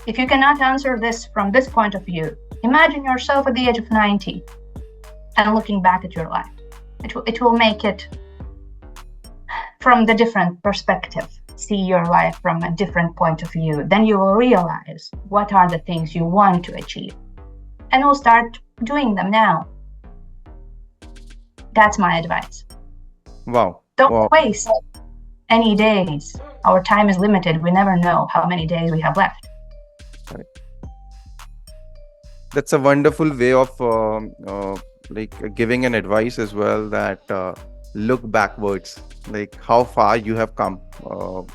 If you cannot answer this from this point of view, imagine yourself at the age of 90 and looking back at your life. It will make it from the different perspective. See your life from a different point of view. Then you will realize what are the things you want to achieve. And we'll start doing them now. That's my advice. Wow. Don't waste any days. Our time is limited. We never know how many days we have left. Right. That's a wonderful way of giving an advice as well, that look backwards, like how far you have come, or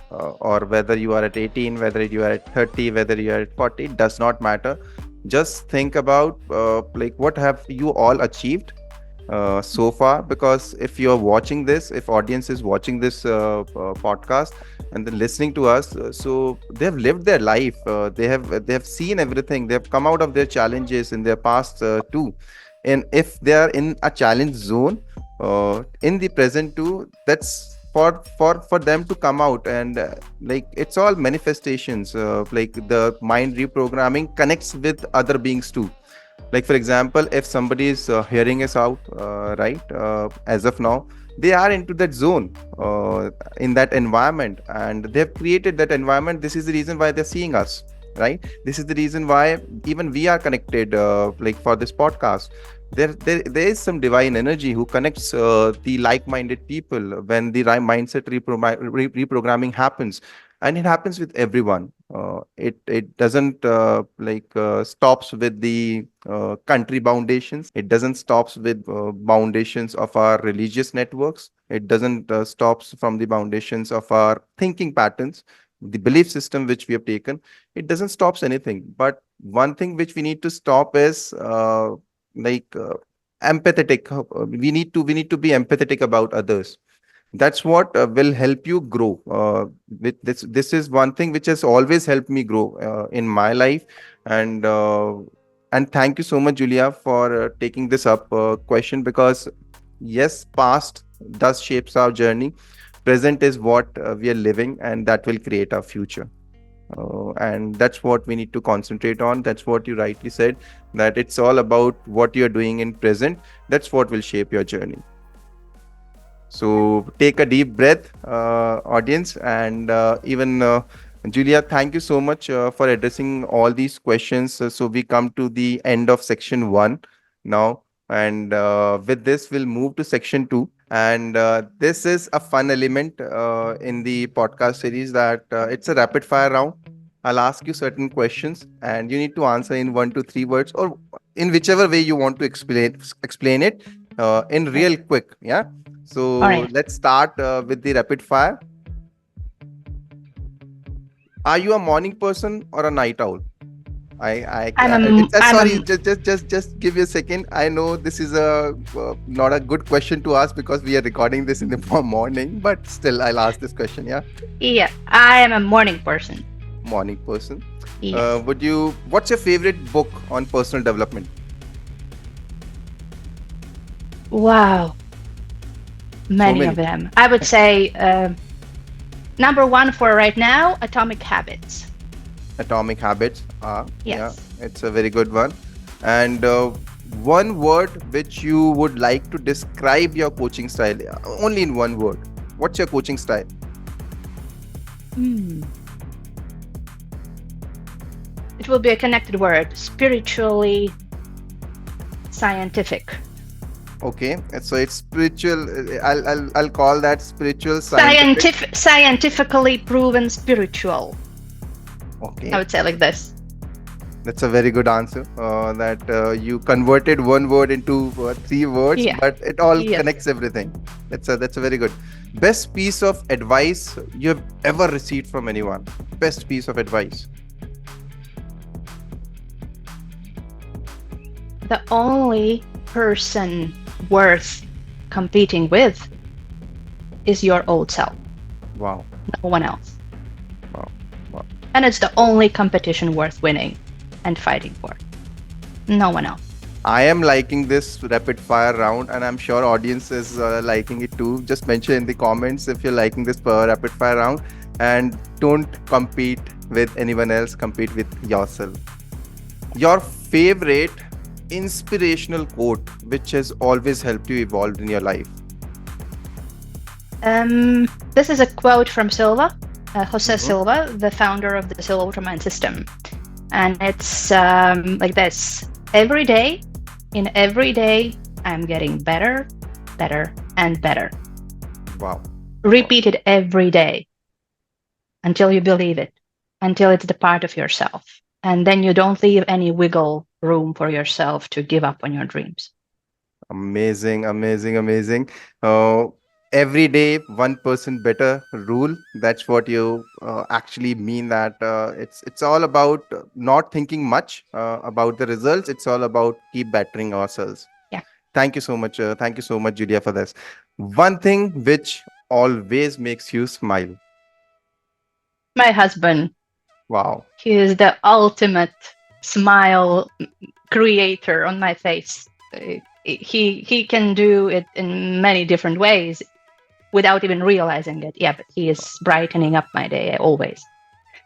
whether you are at 18, whether you are at 30, whether you are at 40, it does not matter. Just think about what have you all achieved so far, because if you're watching this, if audience is watching this podcast and then listening to us, so they have lived their life, they have seen everything, they have come out of their challenges in their past too. And if they are in a challenge zone in the present too, that's for them to come out. And it's all manifestations, like the mind reprogramming connects with other beings too. Like, for example, if somebody is hearing us out, as of now, they are into that zone, in that environment, and they have created that environment. This is the reason why they're seeing us, right? This is the reason why even we are connected, for this podcast. There is some divine energy who connects the like-minded people when the mindset reprogramming happens. And it happens with everyone. It doesn't stops with the country foundations. It doesn't stops with foundations of our religious networks. It doesn't stops from the foundations of our thinking patterns, the belief system which we have taken. It doesn't stops anything. But one thing which we need to stop is empathetic. We need to be empathetic about others. That's what will help you grow. With this is one thing which has always helped me grow in my life. And thank you so much, Julia, for taking this up question, because yes, past does shapes our journey. Present is what we are living, and that will create our future. And that's what we need to concentrate on. That's what you rightly said, that it's all about what you're doing in present. That's what will shape your journey. So take a deep breath, audience, and even Julia, thank you so much for addressing all these questions. So we come to the end of section 1 now, and with this we'll move to section 2. And this is a fun element in the podcast series, that it's a rapid fire round. I'll ask you certain questions, and you need to answer in 1 to 3 words, or in whichever way you want to explain it in real quick. Yeah. So let's start with the rapid fire. Are you a morning person or a night owl? I'm it's a, I'm sorry, a, just give me a second. I know this is a not a good question to ask because we are recording this in the morning, but still, I'll ask this question. Yeah, yeah, I am a morning person. morning person. Yes. What's your favorite book on personal development? Wow. So Many of many. them. I would say number one for right now, Atomic Habits. Atomic Habits. Yeah, Yes. it's a very good one. And one word which you would like to describe your coaching style, only in one word. What's your coaching style? Hmm. It will be a connected word, spiritually scientific. Okay, so it's spiritual. I'll call that spiritual scientific. Scientifically proven spiritual. I Okay, would say like this. that's a very good answer. That you converted one word into three words, Yeah. but it all Yes. connects everything. That's a very good. Best piece of advice you have ever received from anyone. Best piece of advice. The only person worth competing with is your old self. Wow, No one else. wow, wow. And it's the only competition worth winning and fighting for. No one else. I am liking this rapid fire round, and I'm sure audience is liking it too. Just mention in the comments if you're liking this rapid fire round, and don't compete with anyone else. Compete with yourself. Your favorite inspirational quote, which has always helped you evolve in your life. This is a quote from Silva, Jose Mhm. Silva, the founder of the Silva Ultraman system. And it's like this. Every day, I'm getting better, better, and better. Wow. Repeat it every day until you believe it, until it's the part of yourself. And then you don't leave any wiggle room for yourself to give up on your dreams. Amazing, amazing, amazing. Uh, every day, 1% better rule. That's what you actually mean. That it's all about not thinking much about the results. It's all about keep bettering ourselves. Yeah. Thank you so much. Thank you so much, Julia, for this. One thing which always makes you smile. My husband, Wow. he is the ultimate smile creator on my face. He can do it in many different ways without even realizing it. Yeah, but he is brightening up my day always.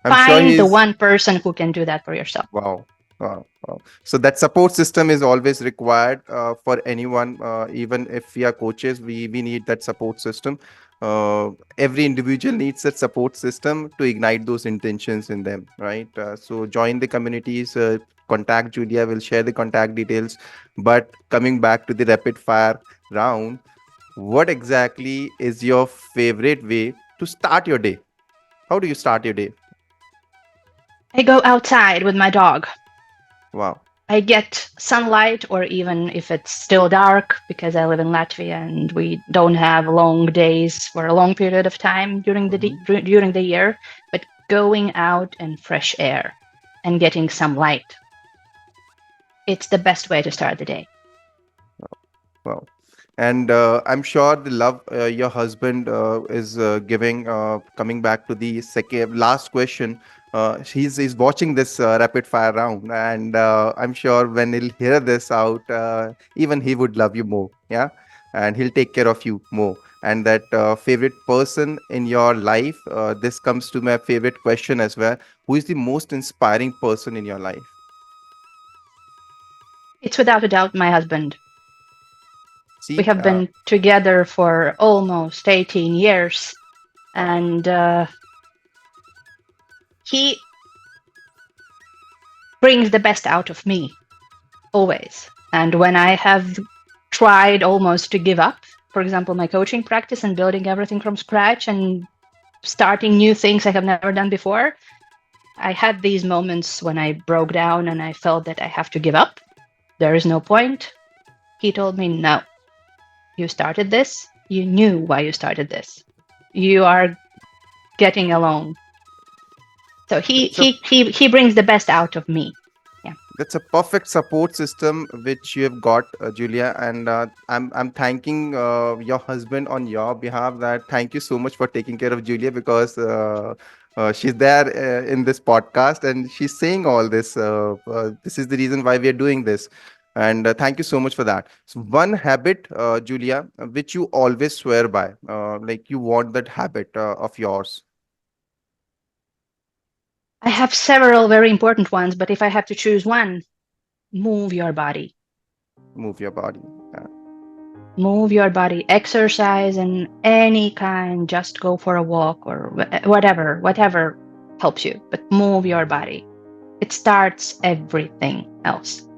I'm sure Find the he's one person who can do that for yourself. wow. Wow, wow. So that support system is always required for anyone. Even if we are coaches, we need that support system. Every individual needs that support system to ignite those intentions in them, right? So join the communities. Contact Julia. Will share the contact details. But coming back to the rapid fire round, what exactly is your favorite way to start your day? How do you start your day? I go outside with my dog. Wow. I get sunlight, or even if it's still dark, because I live in Latvia and we don't have long days for a long period of time during the year, but going out and fresh air and getting some light. It's the best way to start the day. Wow. And I'm sure the love your husband is giving, coming back to the second last question. He's watching this rapid fire round, and I'm sure when he'll hear this out, even he would love you more. Yeah. And he'll take care of you more. And that favorite person in your life, this comes to my favorite question as well. Who is the most inspiring person in your life? It's without a doubt my husband. We See, have been together for almost 18 years, and he brings the best out of me always. And when I have tried almost to give up, for example, my coaching practice and building everything from scratch and starting new things I have never done before, I had these moments when I broke down and I felt that I have to give up. There is no point. He told me, no, you started this. You knew why you started this. You are getting along. So he brings the best out of me. That's a perfect support system which you have got, Julia, and I'm thanking your husband on your behalf. That thank you so much for taking care of Julia, because she's there in this podcast and she's saying all this. This is the reason why we are doing this, and thank you so much for that. So one habit, Julia, which you always swear by, like you want that habit of yours. I have several very important ones, but if I have to choose one, move your body. Move your body. Move your body, exercise in any kind, just go for a walk or whatever helps you, but move your body. It starts everything else.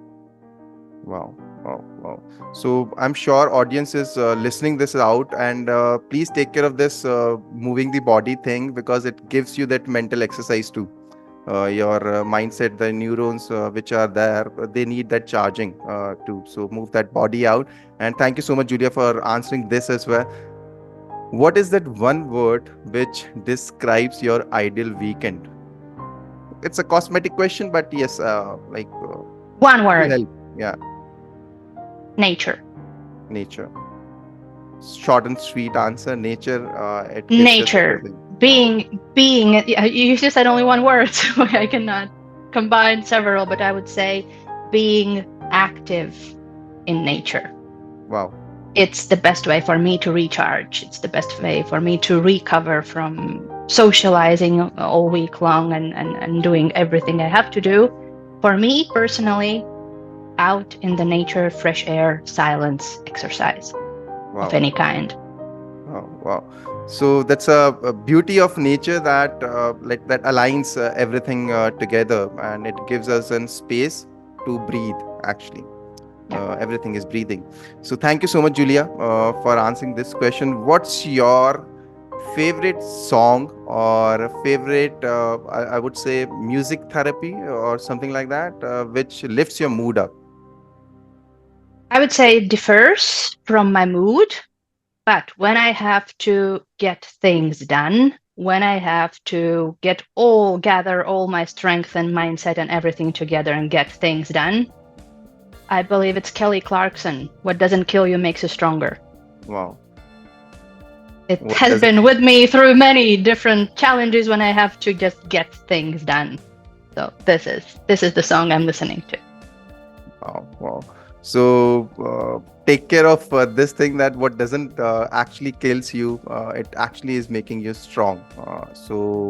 Wow, wow, wow. So I'm sure audience is listening this out, and please take care of this moving the body thing, because it gives you that mental exercise too. Your mindset, the neurons which are there, they need that charging too. So move that body out. And thank you so much, Julia, for answering this as well. What is that one word which describes your ideal weekend? It's a cosmetic question, but yes, One to word: help. Yeah, nature. nature. Short and sweet answer, nature. It gives us Nature. everything. Wow. Being, you just said only one word, so I cannot combine several, but I would say being active in nature. Wow. It's the best way for me to recharge. It's the best way for me to recover from socializing all week long and doing everything I have to do. For me personally, out in the nature, fresh air, silence, exercise of Wow. any kind. Wow. Wow. So that's a beauty of nature, that like that aligns everything together, and it gives us a space to breathe. Actually, Yeah. everything is breathing. So thank you so much, Julia, for answering this question. What's your favorite song or favorite, I would say, music therapy or something like that, which lifts your mood up? I would say it differs from my mood, but when I have to get things done, when I have to gather all my strength and mindset and everything together and get things done, I believe it's Kelly Clarkson. What doesn't kill you makes you stronger. Wow. It What has does it? been with me through many different challenges when I have to just get things done. So this is the song I'm listening to. Wow, wow. So take care of this thing, that what doesn't actually kills you, it actually is making you strong.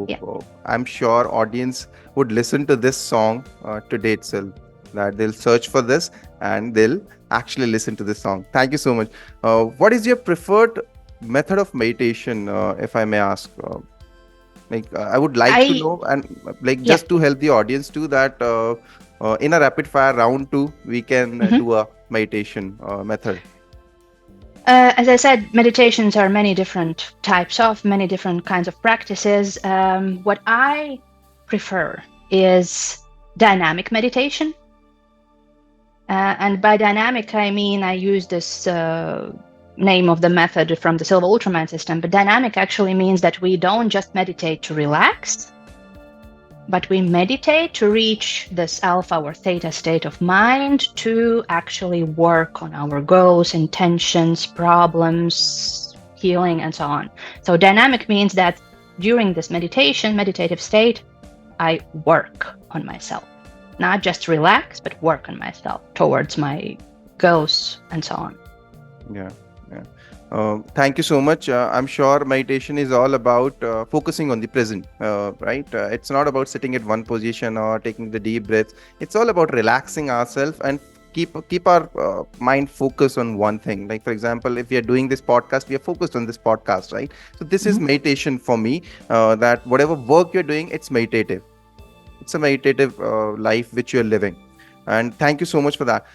Yeah. I'm sure audience would listen to this song today itself. That they'll search for this and they'll actually listen to this song. Thank you so much. What is your preferred method of meditation, if I may ask? I would like to I know, and like yeah. just to help the audience too, that in a rapid fire round two, we can Mhm. do a meditation method. As I said, meditations are many different types of, many different kinds of practices. What I prefer is dynamic meditation. And by dynamic, I mean I use this name of the method from the Silva Ultraman system. But dynamic actually means that we don't just meditate to relax, but we meditate to reach this alpha or theta state of mind to actually work on our goals, intentions, problems, healing, and so on. So dynamic means that during this meditative state, I work on myself. Not just relax, but work on myself towards my goals and so on. Yeah, yeah. Thank you so much. I'm sure meditation is all about focusing on the present, right? It's not about sitting at one position or taking the deep breaths. It's all about relaxing ourselves and keep our mind focused on one thing. Like for example, if we are doing this podcast, we are focused on this podcast, right? So this is Mhm. meditation for me. That whatever work you're doing, it's meditative. It's a meditative life which you're living. And thank you so much for that.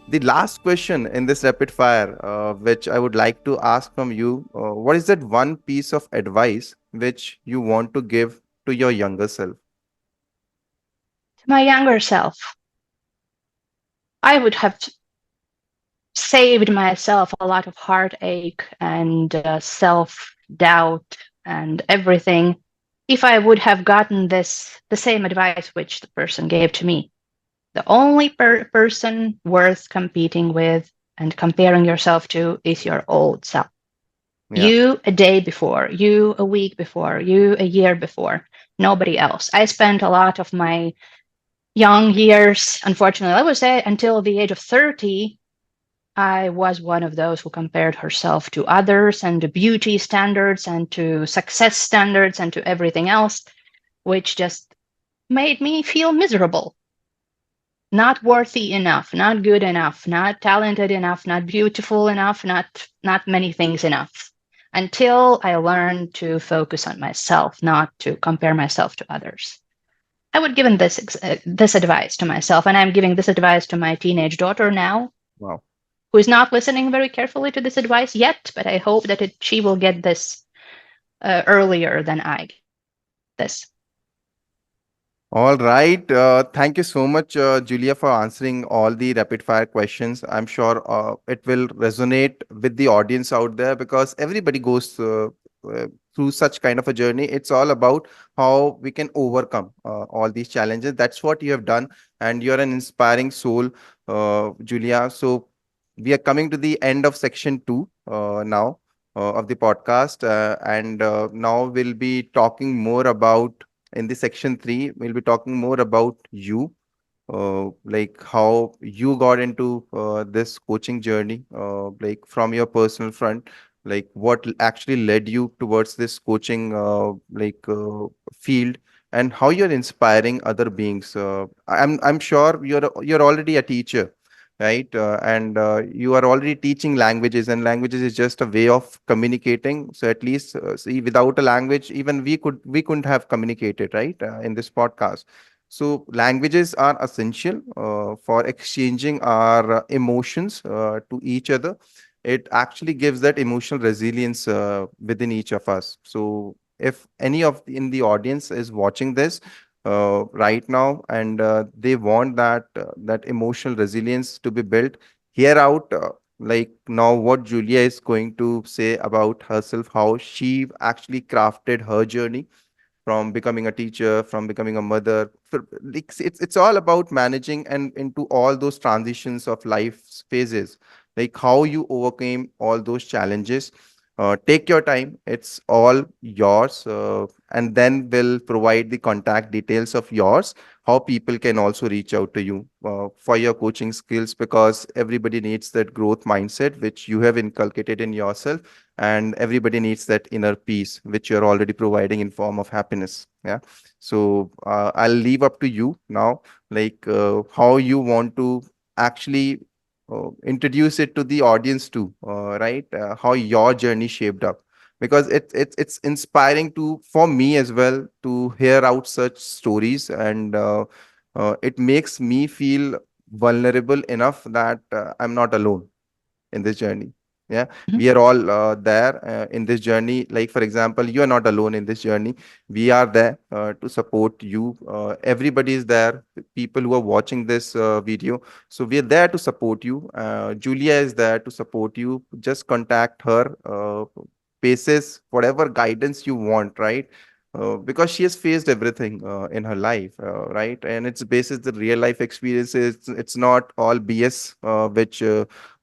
The last question in this rapid fire, which I would like to ask from you, what is that one piece of advice which you want to give to your younger self? To my younger self, I would have saved myself a lot of heartache and self doubt and everything if I would have gotten the same advice which the person gave to me. The only person worth competing with and comparing yourself to is your old self. Yeah. You a day before, you a week before, you a year before, nobody else. I spent a lot of my young years, unfortunately, I would say until the age of 30, I was one of those who compared herself to others and to beauty standards and to success standards and to everything else, which just made me feel miserable. Not worthy enough, not good enough, not talented enough, not beautiful enough, not many things enough. Until I learned to focus on myself, not to compare myself to others. I would give this advice to myself, and I'm giving this advice to my teenage daughter now, Wow. who is not listening very carefully to this advice yet, but I hope that she will get this earlier than I get this. All right. Thank you so much, Julia, for answering all the rapid fire questions. I'm sure it will resonate with the audience out there because everybody goes uh, through such kind of a journey. It's all about how we can overcome all these challenges. That's what you have done, and you're an inspiring soul, Julia. So we are coming to the end of section two now of the podcast, and now we'll be talking more about in the section 3 we'll be talking more about you, like how you got into this coaching journey, like from your personal front, like what actually led you towards this coaching field, and how you're inspiring other beings. I'm sure you're already a teacher, right? And you are already teaching languages, and languages is just a way of communicating. So at least see, without a language, even we couldn't have communicated, right? In this podcast. So languages are essential for exchanging our emotions to each other. It actually gives that emotional resilience within each of us. So if any of in the audience is watching this right now, and they want that emotional resilience to be built, hear out like now what Julia is going to say about herself, how she actually crafted her journey from becoming a teacher, from becoming a mother. It's all about managing and into all those transitions of life's phases, like how you overcame all those challenges. Take your time, it's all yours, and then we'll provide the contact details of yours, how people can also reach out to you for your coaching skills, because everybody needs that growth mindset which you have inculcated in yourself, and everybody needs that inner peace which you're already providing in form of happiness. Yeah. So I'll leave up to you now, like how you want to actually introduce it to the audience too, right? How your journey shaped up, because it's inspiring to for me as well to hear out such stories, and it makes me feel vulnerable enough that I'm not alone in this journey. Yeah, Mhm. we are all there in this journey. Like for example, you are not alone in this journey. We are there to support you. Everybody is there, people who are watching this video, so we are there to support you. Julia is there to support you. Just contact her, basis whatever guidance you want, right? Because she has faced everything in her life, right? And it's basis the real life experiences. It's not all BS, which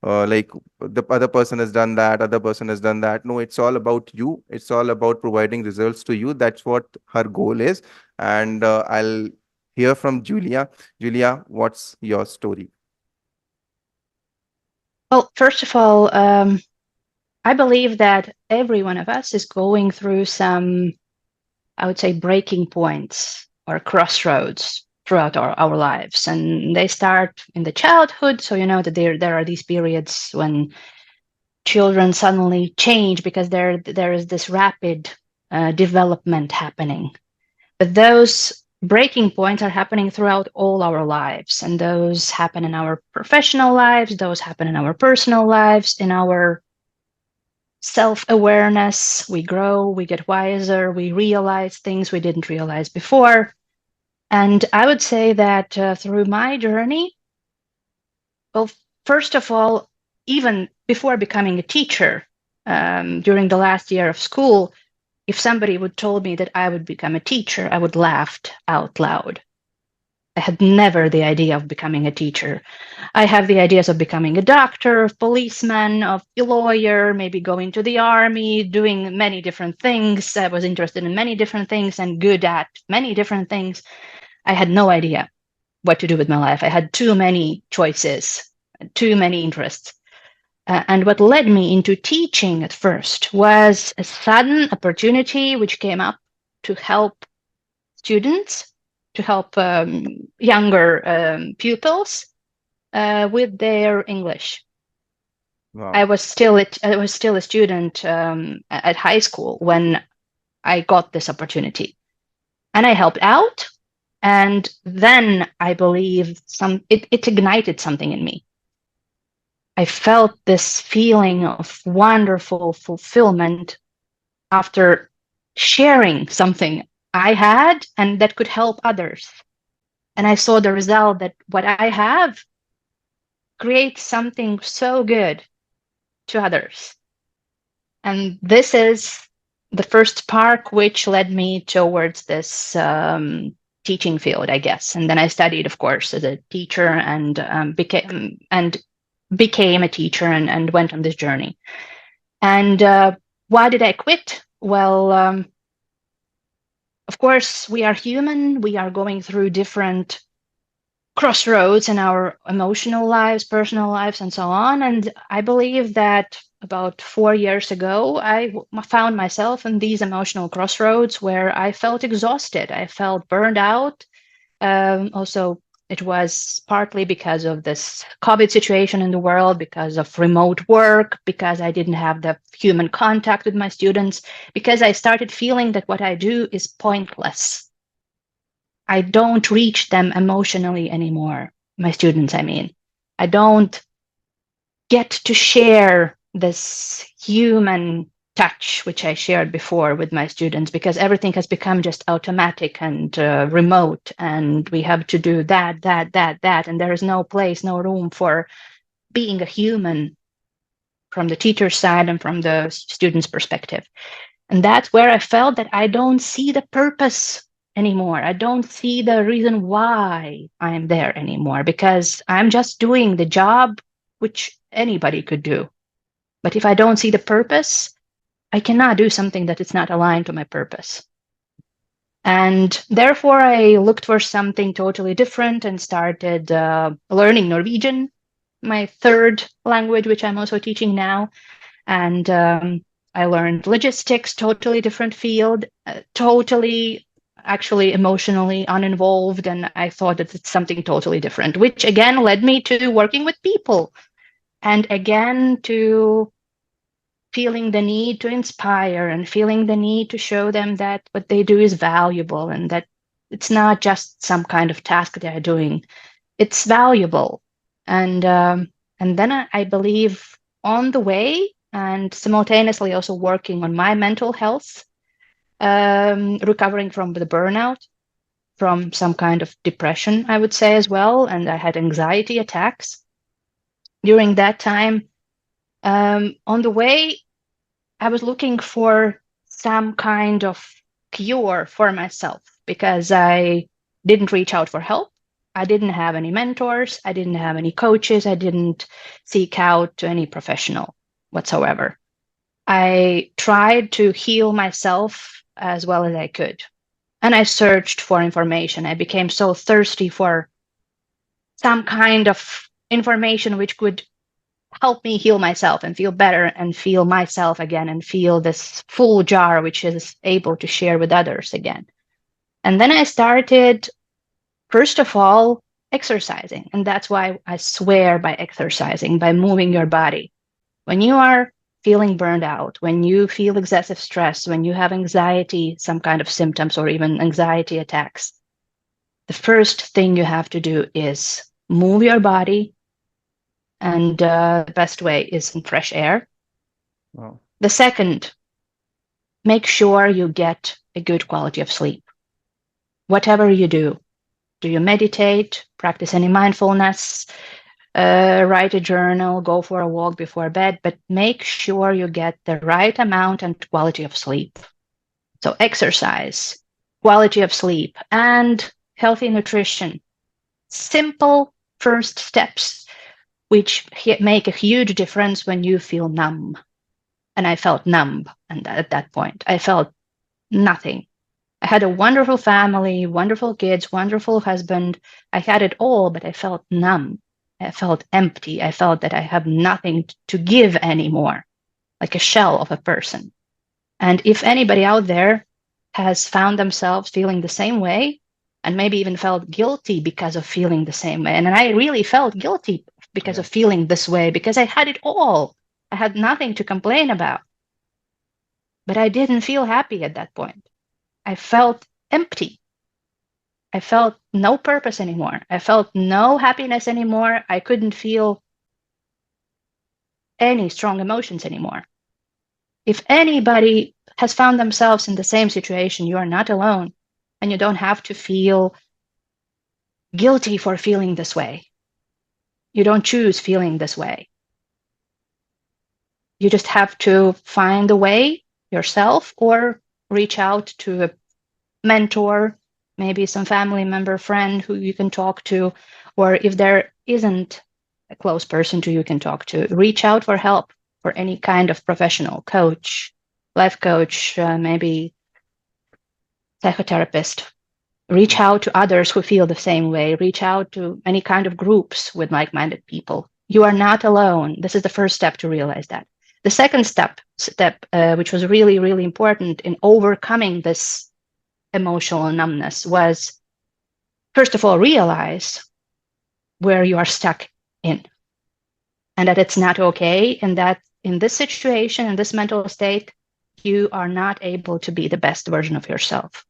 like the other person has done that, other person has done that. No, it's all about you. It's all about providing results to you. That's what her goal is. And I'll hear from Julia. Julia, what's your story? Well, first of all, I believe that every one of us is going through some, I would say, breaking points or crossroads throughout our lives. And they start in the childhood. So, you know, that there are these periods when children suddenly change because there is this rapid development happening. But those breaking points are happening throughout all our lives. And those happen in our professional lives, those happen in our personal lives, in our self awareness. We grow, we get wiser, we realize things we didn't realize before. And I would say that through my journey, well, first of all, even before becoming a teacher, during the last year of school, if somebody would told me that I would become a teacher, I would laugh out loud. I had never the idea of becoming a teacher. I have the ideas of becoming a doctor, of policeman, of a lawyer, maybe going to the army, doing many different things. I was interested in many different things and good at many different things. I had no idea what to do with my life. I had too many choices, too many interests. And what led me into teaching at first was a sudden opportunity which came up to help students, to help younger pupils with their English. I Wow. was still a student at high school when I got this opportunity, and I helped out. And then I believe it ignited something in me. I felt this feeling of wonderful fulfillment after sharing something I had and that could help others. And I saw the result that what I have creates something so good to others. And this is the first spark which led me towards this teaching field, I guess. And then I studied, of course, as a teacher and became a teacher and went on this journey. And why did I quit? Well, of course, we are human. We are going through different crossroads in our emotional lives, personal lives, and so on. And I believe that about 4 years ago, I found myself in these emotional crossroads where I felt exhausted. I felt burned out. Also, it was partly because of this COVID situation in the world, because of remote work, because I didn't have the human contact with my students, because I started feeling that what I do is pointless. I don't reach them emotionally anymore, my students, I mean. I don't get to share this human touch, which I shared before with my students, because everything has become just automatic and remote, and we have to do that, and there is no place, no room for being a human from the teacher's side and from the student's perspective. And that's where I felt that I don't see the purpose anymore. I don't see the reason why I'm there anymore, because I'm just doing the job which anybody could do. But if I don't see the purpose, I cannot do something that is not aligned to my purpose. And therefore, I looked for something totally different and started learning Norwegian, my third language, which I'm also teaching now. And I learned logistics, totally different field, totally actually emotionally uninvolved. And I thought that it's something totally different, which again led me to working with people and again to feeling the need to inspire and feeling the need to show them that what they do is valuable and that it's not just some kind of task they're doing. It's valuable. And then I believe on the way and simultaneously also working on my mental health, recovering from the burnout, from some kind of depression, I would say as well. And I had anxiety attacks during that time. On the way, I was looking for some kind of cure for myself because I didn't reach out for help. I didn't have any mentors. I didn't have any coaches. I didn't seek out to any professional whatsoever. I tried to heal myself as well as I could. And I searched for information. I became so thirsty for some kind of information which could help me heal myself and feel better and feel myself again and feel this full jar which is able to share with others again. And then I started, first of all, exercising. And that's why I swear by exercising, by moving your body. When you are feeling burned out, when you feel excessive stress, when you have anxiety, some kind of symptoms or even anxiety attacks, the first thing you have to do is move your body. And the best way is in fresh air. Wow. The second, make sure you get a good quality of sleep. Whatever you do you meditate, practice any mindfulness, write a journal, go for a walk before bed, but make sure you get the right amount and quality of sleep. So exercise, quality of sleep, and healthy nutrition. simple first steps, which make a huge difference when you feel numb. And I felt numb. And at that point, I felt nothing. I had a wonderful family, wonderful kids, wonderful husband. I had it all, but I felt numb. I felt empty. I felt that I have nothing to give anymore, like a shell of a person. And if anybody out there has found themselves feeling the same way, and maybe even felt guilty because of feeling the same way, and I really felt guilty because of feeling this way, because I had it all. I had nothing to complain about. But I didn't feel happy at that point. I felt empty. I felt no purpose anymore. I felt no happiness anymore. I couldn't feel any strong emotions anymore. If anybody has found themselves in the same situation, you are not alone, and you don't have to feel guilty for feeling this way. You don't choose feeling this way. You just have to find a way yourself, or reach out to a mentor, maybe some family member, friend who you can talk to, or if there isn't a close person who you can talk to, reach out for help, for any kind of professional coach, life coach, maybe psychotherapist. Reach out to others who feel the same way. Reach out to any kind of groups with like-minded people. You are not alone. This is the first step to realize that. The second step, which was really, really important in overcoming this emotional numbness, was, first of all, realize where you are stuck in, and that it's not okay, and that in this situation, in this mental state, you are not able to be the best version of yourself.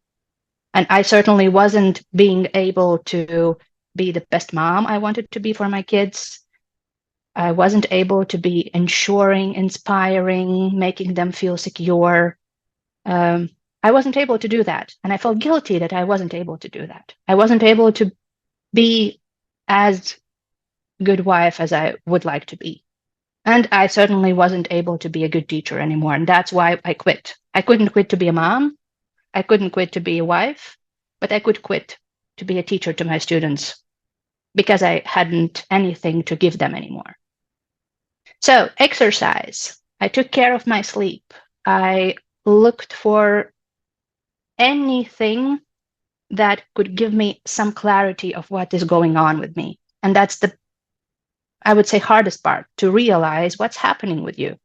And I certainly wasn't being able to be the best mom I wanted to be for my kids. I wasn't able to be ensuring, inspiring, making them feel secure. I wasn't able to do that. And I felt guilty that I wasn't able to do that. I wasn't able to be as good wife as I would like to be. And I certainly wasn't able to be a good teacher anymore. And that's why I quit. I couldn't quit to be a mom. I couldn't quit to be a wife, but I could quit to be a teacher to my students, because I hadn't anything to give them anymore. So exercise. I took care of my sleep. I looked for anything that could give me some clarity of what is going on with me. And that's the, I would say, hardest part, to realize what's happening with you.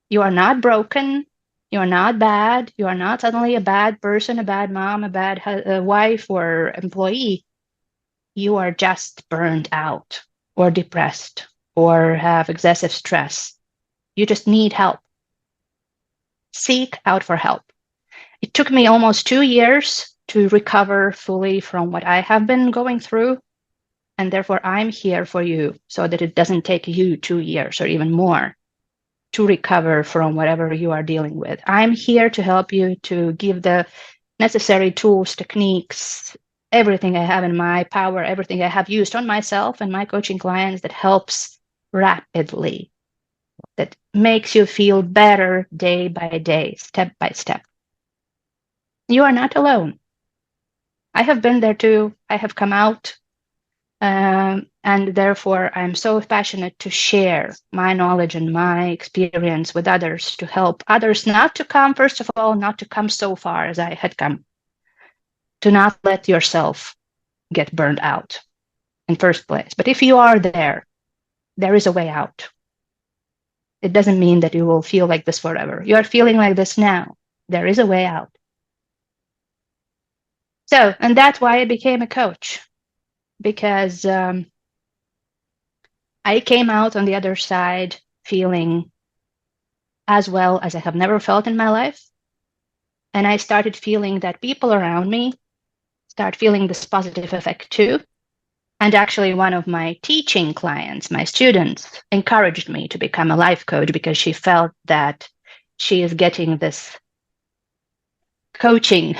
You are not broken. You are not bad. You are not suddenly a bad person, a bad mom, a bad wife or employee. You are just burned out or depressed or have excessive stress. You just need help. Seek out for help. It took me almost 2 years to recover fully from what I have been going through. And therefore, I'm here for you so that it doesn't take you 2 years or even more to recover from whatever you are dealing with. I'm here to help you, to give the necessary tools, techniques, everything I have in my power, everything I have used on myself and my coaching clients that helps rapidly, that makes you feel better day by day, step by step. You are not alone. I have been there too. I have come out. And therefore, I'm so passionate to share my knowledge and my experience with others, to help others not to come, first of all, not to come so far as I had come, to not let yourself get burned out in first place. But if you are there, there is a way out. It doesn't mean that you will feel like this forever. You are feeling like this now. There is a way out. So, and that's why I became a coach, because I came out on the other side feeling as well as I have never felt in my life. And I started feeling that people around me start feeling this positive effect too. And actually, one of my teaching clients, my students, encouraged me to become a life coach, because she felt that she is getting this coaching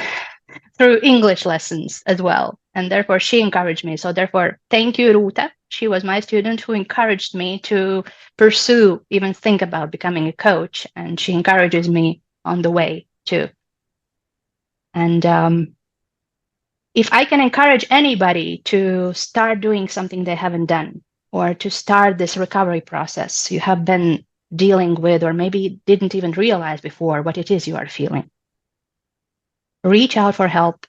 through English lessons as well. And therefore, she encouraged me. So therefore, thank you, Ruta. She was my student who encouraged me to pursue, even think about becoming a coach. And she encourages me on the way too. And If I can encourage anybody to start doing something they haven't done, or to start this recovery process you have been dealing with, or maybe didn't even realize before what it is you are feeling, reach out for help.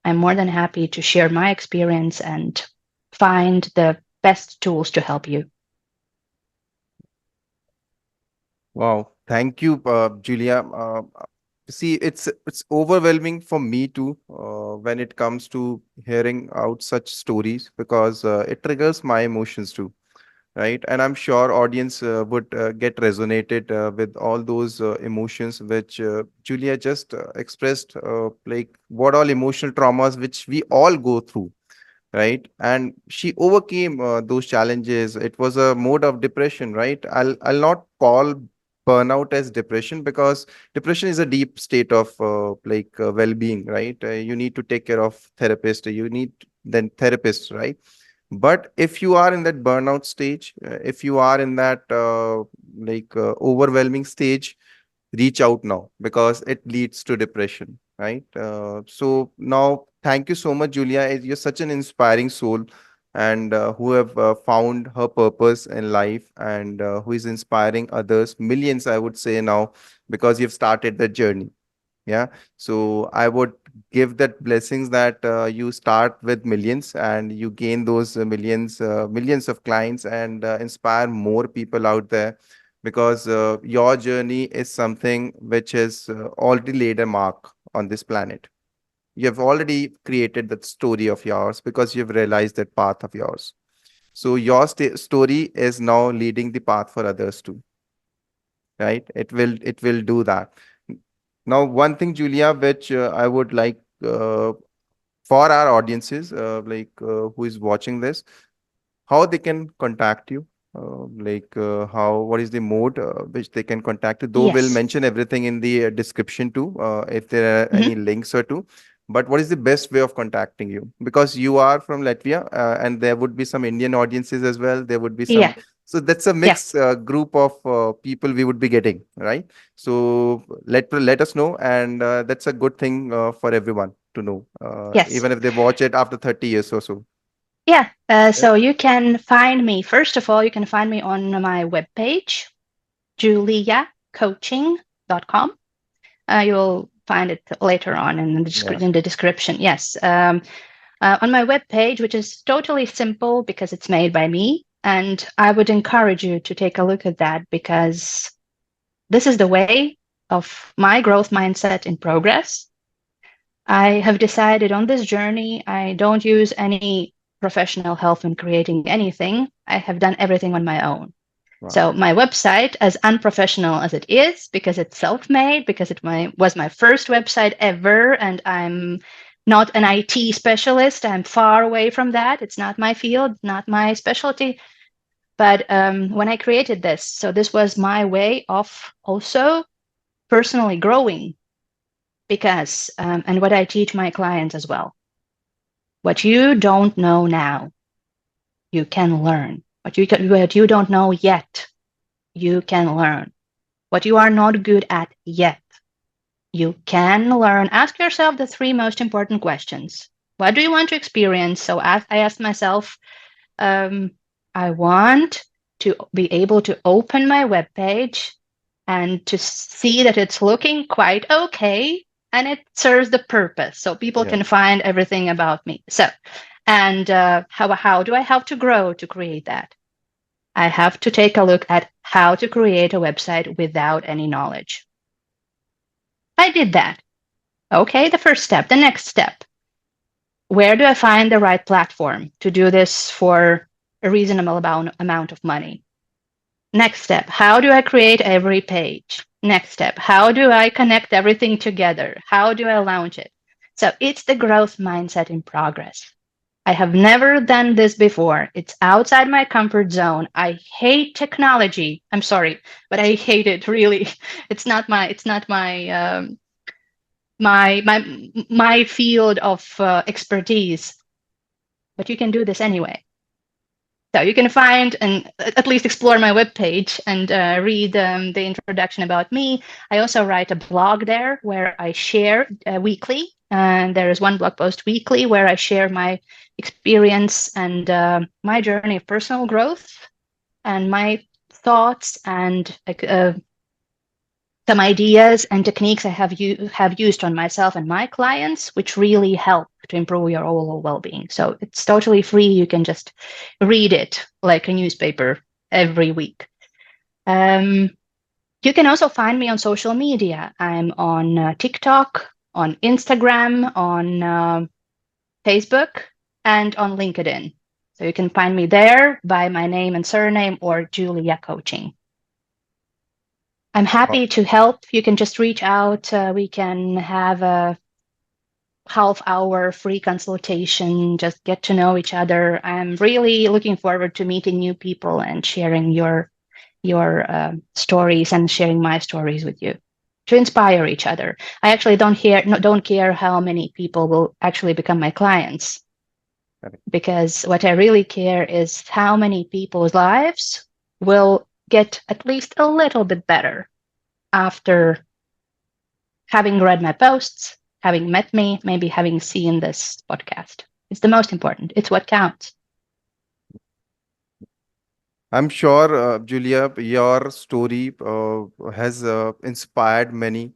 I'm more than happy to share my experience and find the best tools to help you. Wow, thank you, Julia. See, it's overwhelming for me too when it comes to hearing out such stories, because it triggers my emotions too, right? And I'm sure audience would get resonated with all those emotions which Julia just expressed, like what all emotional traumas which we all go through, right? And she overcame those challenges. It was a mode of depression, right? I'll not call burnout as depression, because depression is a deep state of well-being, right? You need to take care of therapist, you need then therapists, right? But if you are in that burnout stage, if you are in that overwhelming stage, reach out now, because it leads to depression, right? So now, thank you so much, Julia. You're such an inspiring soul, and who have found her purpose in life, and who is inspiring others, millions, I would say now, because you've started that journey. Yeah. So I would give that blessings that you start with millions, and you gain those millions of clients, and inspire more people out there, because your journey is something which has already laid a mark on this planet. You have already created that story of yours, because you've realized that path of yours. So your story is now leading the path for others too, right? It will do that. Now, one thing, Julia, which I would like for our audiences, who is watching this, how they can contact you, how, what is the mode which they can contact you, though we'll Yes. mention everything in the description too, if there are any Mhm. links or two. But what is the best way of contacting you, because you are from Latvia, and there would be some Indian audiences as well, there would be some, Yeah. so that's a Yeah. mixed group of people we would be getting, right? So let us know, and that's a good thing for everyone to know, Yes. even if they watch it after 30 years or so. Yeah. Yeah. So you can find me, first of all, you can find me on my webpage, juliacoaching.com. You'll find it later on in the, Yeah. in the description. Yes. On my webpage, which is totally simple because it's made by me. And I would encourage you to take a look at that, because this is the way of my growth mindset in progress. I have decided on this journey, I don't use any professional help in creating anything. I have done everything on my own. Wow. So my website, as unprofessional as it is, because it's self-made, because was my first website ever, and I'm not an IT specialist. I'm far away from that. It's not my field, not my specialty. But when I created this, so this was my way of also personally growing, because, and what I teach my clients as well, what you don't know now, you can learn. What you don't know yet, you can learn. What you are not good at yet, you can learn. Ask yourself the three most important questions. What do you want to experience? So I asked myself, um, I want to be able to open my web page and to see that it's looking quite okay and it serves the purpose, so people Yeah. can find everything about me. So, and how do I have to grow to create that? I have to take a look at how to create a website without any knowledge. I did that. Okay, the first step. The next step. Where do I find the right platform to do this for a reasonable amount of money? Next step. How do I create every page? Next step. How do I connect everything together? How do I launch it? So it's the growth mindset in progress. I have never done this before. It's outside my comfort zone. I hate technology. I'm sorry, but I hate it really. It's not my field of expertise. But you can do this anyway. So you can find and at least explore my webpage and read the introduction about me. I also write a blog there where I share weekly And there is one blog post weekly where I share my experience and my journey of personal growth and my thoughts and some ideas and techniques I have used on myself and my clients, which really help to improve your overall well-being. So it's totally free. You can just read it like a newspaper every week. You can also find me on social media. I'm on TikTok, on Instagram, on Facebook, and on LinkedIn. So you can find me there by my name and surname or Julija Coaching. I'm happy to help. You can just reach out. We can have a half-hour free consultation, just get to know each other. I'm really looking forward to meeting new people and sharing your stories and sharing my stories with you to inspire each other. I actually don't care how many people will actually become my clients, because what I really care is how many people's lives will get at least a little bit better after having read my posts, having met me, maybe having seen this podcast. It's the most important. It's what counts. I'm sure, Julia, your story has inspired many.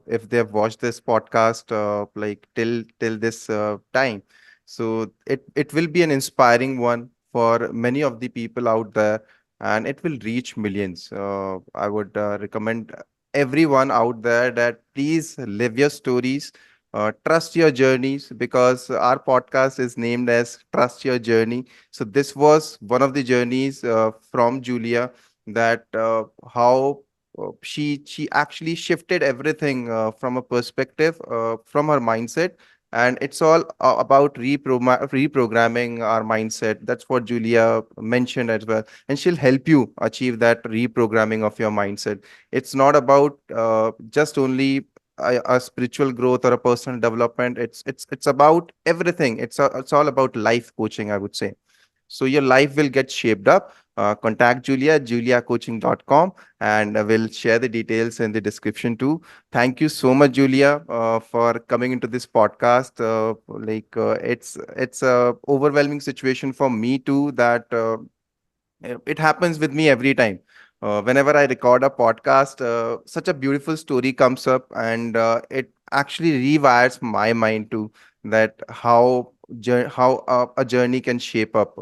If they have watched this podcast, like till this time, so it will be an inspiring one for many of the people out there, and it will reach millions. I would recommend everyone out there that please live your stories, trust your journeys, because our podcast is named as Trust Your Journey. So this was one of the journeys from Julia, that how she actually shifted everything from a perspective, from her mindset, and it's all about reprogramming our mindset. That's what Julia mentioned as well, and she'll help you achieve that reprogramming of your mindset. It's not about just only a spiritual growth or a personal development. It's about everything. It's all about life coaching, I would say. So your life will get shaped up. Contact Julia at juliacoaching.com, and we'll share the details in the description too. Thank you so much, Julia, for coming into this podcast. It's a overwhelming situation for me too, that it happens with me every time. Whenever I record a podcast, such a beautiful story comes up, and it actually rewires my mind too. That how a journey can shape up,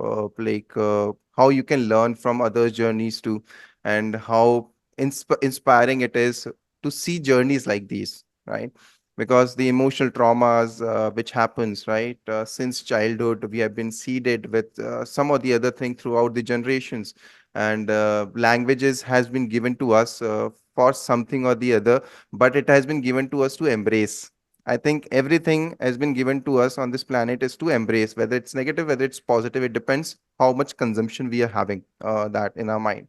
how you can learn from others' journeys too, and how inspiring it is to see journeys like these, right? Because the emotional traumas which happens, right, since childhood, we have been seeded with some or the other thing throughout the generations, and languages has been given to us for something or the other, but it has been given to us to embrace. I think everything has been given to us on this planet is to embrace, whether it's negative, whether it's positive. It depends how much consumption we are having that in our mind,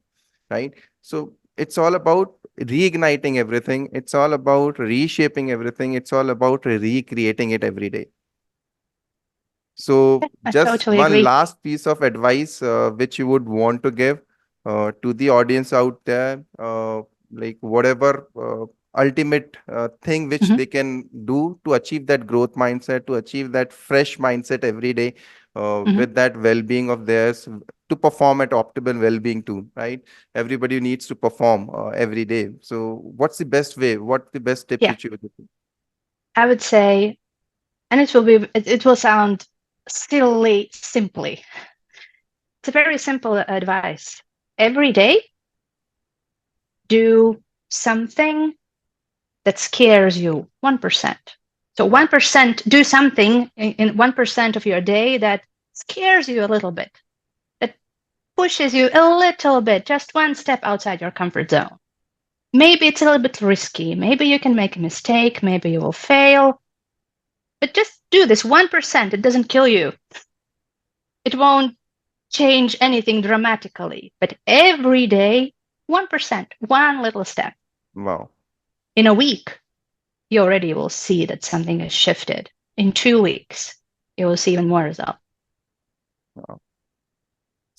right? So it's all about reigniting everything. It's all about reshaping everything. It's all about recreating it every day. So I just totally one agree. last piece of advice which you would want to give to the audience out there, like whatever ultimate thing which Mhm. they can do to achieve that growth mindset, to achieve that fresh mindset every day, Mhm. with that well-being of theirs, to perform at optimal well-being too, right? Everybody needs to perform every day. So what's the best way? What the best tips Yeah, which you would give? I would say, and it will sound silly simply. It's a very simple advice. Every day, do something that scares you 1%. So Wow. 1%, do something in 1% of your day that scares you a little bit, that pushes you a little bit, just one step outside your comfort zone. Maybe it's a little bit risky. Maybe you can make a mistake. Maybe you will fail. But just do this 1%. It doesn't kill you. It won't change anything dramatically. But every day, 1%, one little step. Wow. In a week, you already will see that something has shifted. In 2 weeks, you will see even more result. Wow.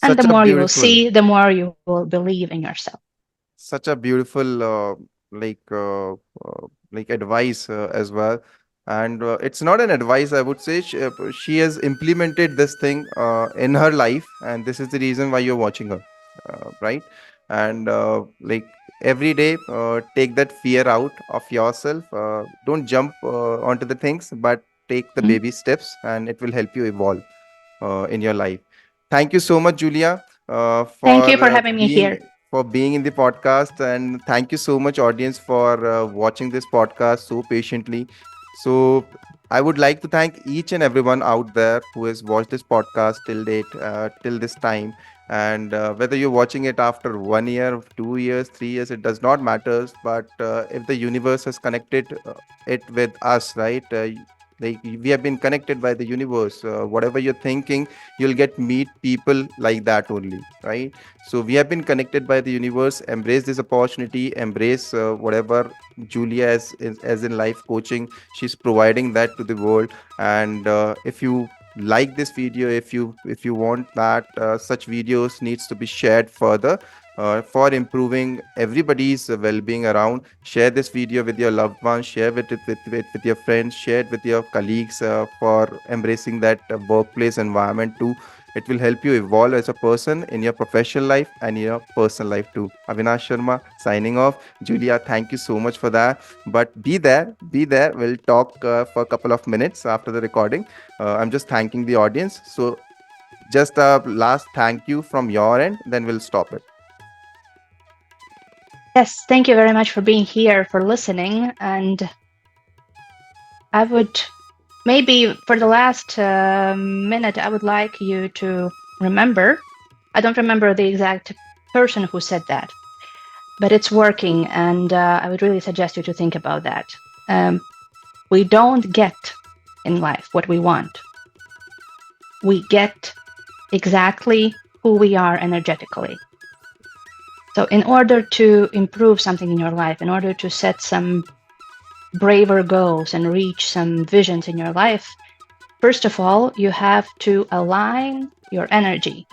And the Such a more you will beautiful see, the more you will believe in yourself. such a beautiful like advice as well. And it's not an advice, I would say. She has implemented this thing in her life, and this is the reason why you're watching her, right? And like every day, take that fear out of yourself. Don't jump onto the things, but take the Mhm. baby steps, and it will help you evolve in your life. Thank you so much, Julia, Thank you for having me here. for being in the podcast, and thank you so much, audience, for watching this podcast so patiently. So, I would like to thank each and everyone out there who has watched this podcast till date, till this time. And whether you're watching it after 1 year, 2 years, 3 years, it does not matter. But if the universe has connected it with us, right? Like we have been connected by the universe. Whatever you're thinking, you'll get meet people like that only, right? So we have been connected by the universe. Embrace this opportunity. Embrace whatever Julia as in life coaching, she's providing that to the world. And if you like this video, if you want that such videos needs to be shared further for improving everybody's well-being around, share this video with your loved ones, share with your friends, share it with your colleagues for embracing that workplace environment too. It will help you evolve as a person in your professional life and in your personal life too. Avinash Sharma signing off. Julia, thank you so much for that. But be there. We'll talk for a couple of minutes after the recording. I'm just thanking the audience. So just a last thank you from your end, then we'll stop it. Yes, thank you very much for being here, for listening. And I would maybe for the last minute, I would like you to remember. I don't remember the exact person who said that, but it's working. And I would really suggest you to think about that. Um, we don't get in life what we want, we get exactly who we are energetically. So, in order to improve something in your life, in order to set some braver goals and reach some visions in your life, first of all, you have to align your energy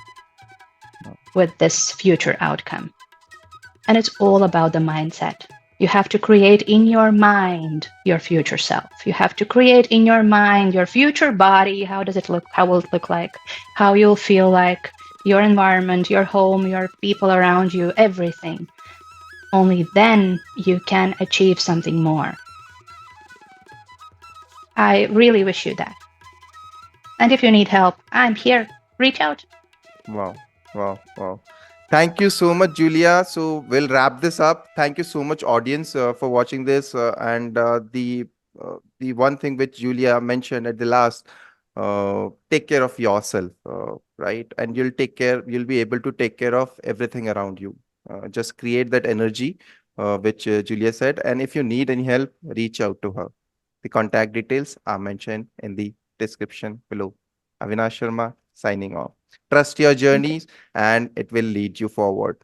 with this future outcome. And it's all about the mindset. You have to create in your mind your future self. You have to create in your mind your future body. How does it look? How will it look like? How you'll feel like, your environment, your home, your people around you, everything. Only then you can achieve something more. I really wish you that. And if you need help, I'm here. Reach out. Wow, wow. Thank you so much, Julia. So we'll wrap this up. Thank you so much, audience, for watching this. And the one thing which Julia mentioned at the last, take care of yourself, right? And you'll be able to take care of everything around you. Just create that energy, which Julia said. And if you need any help, reach out to her. The contact details are mentioned in the description below. Avinash Sharma signing off. Trust your Thank you. journeys and it will lead you forward.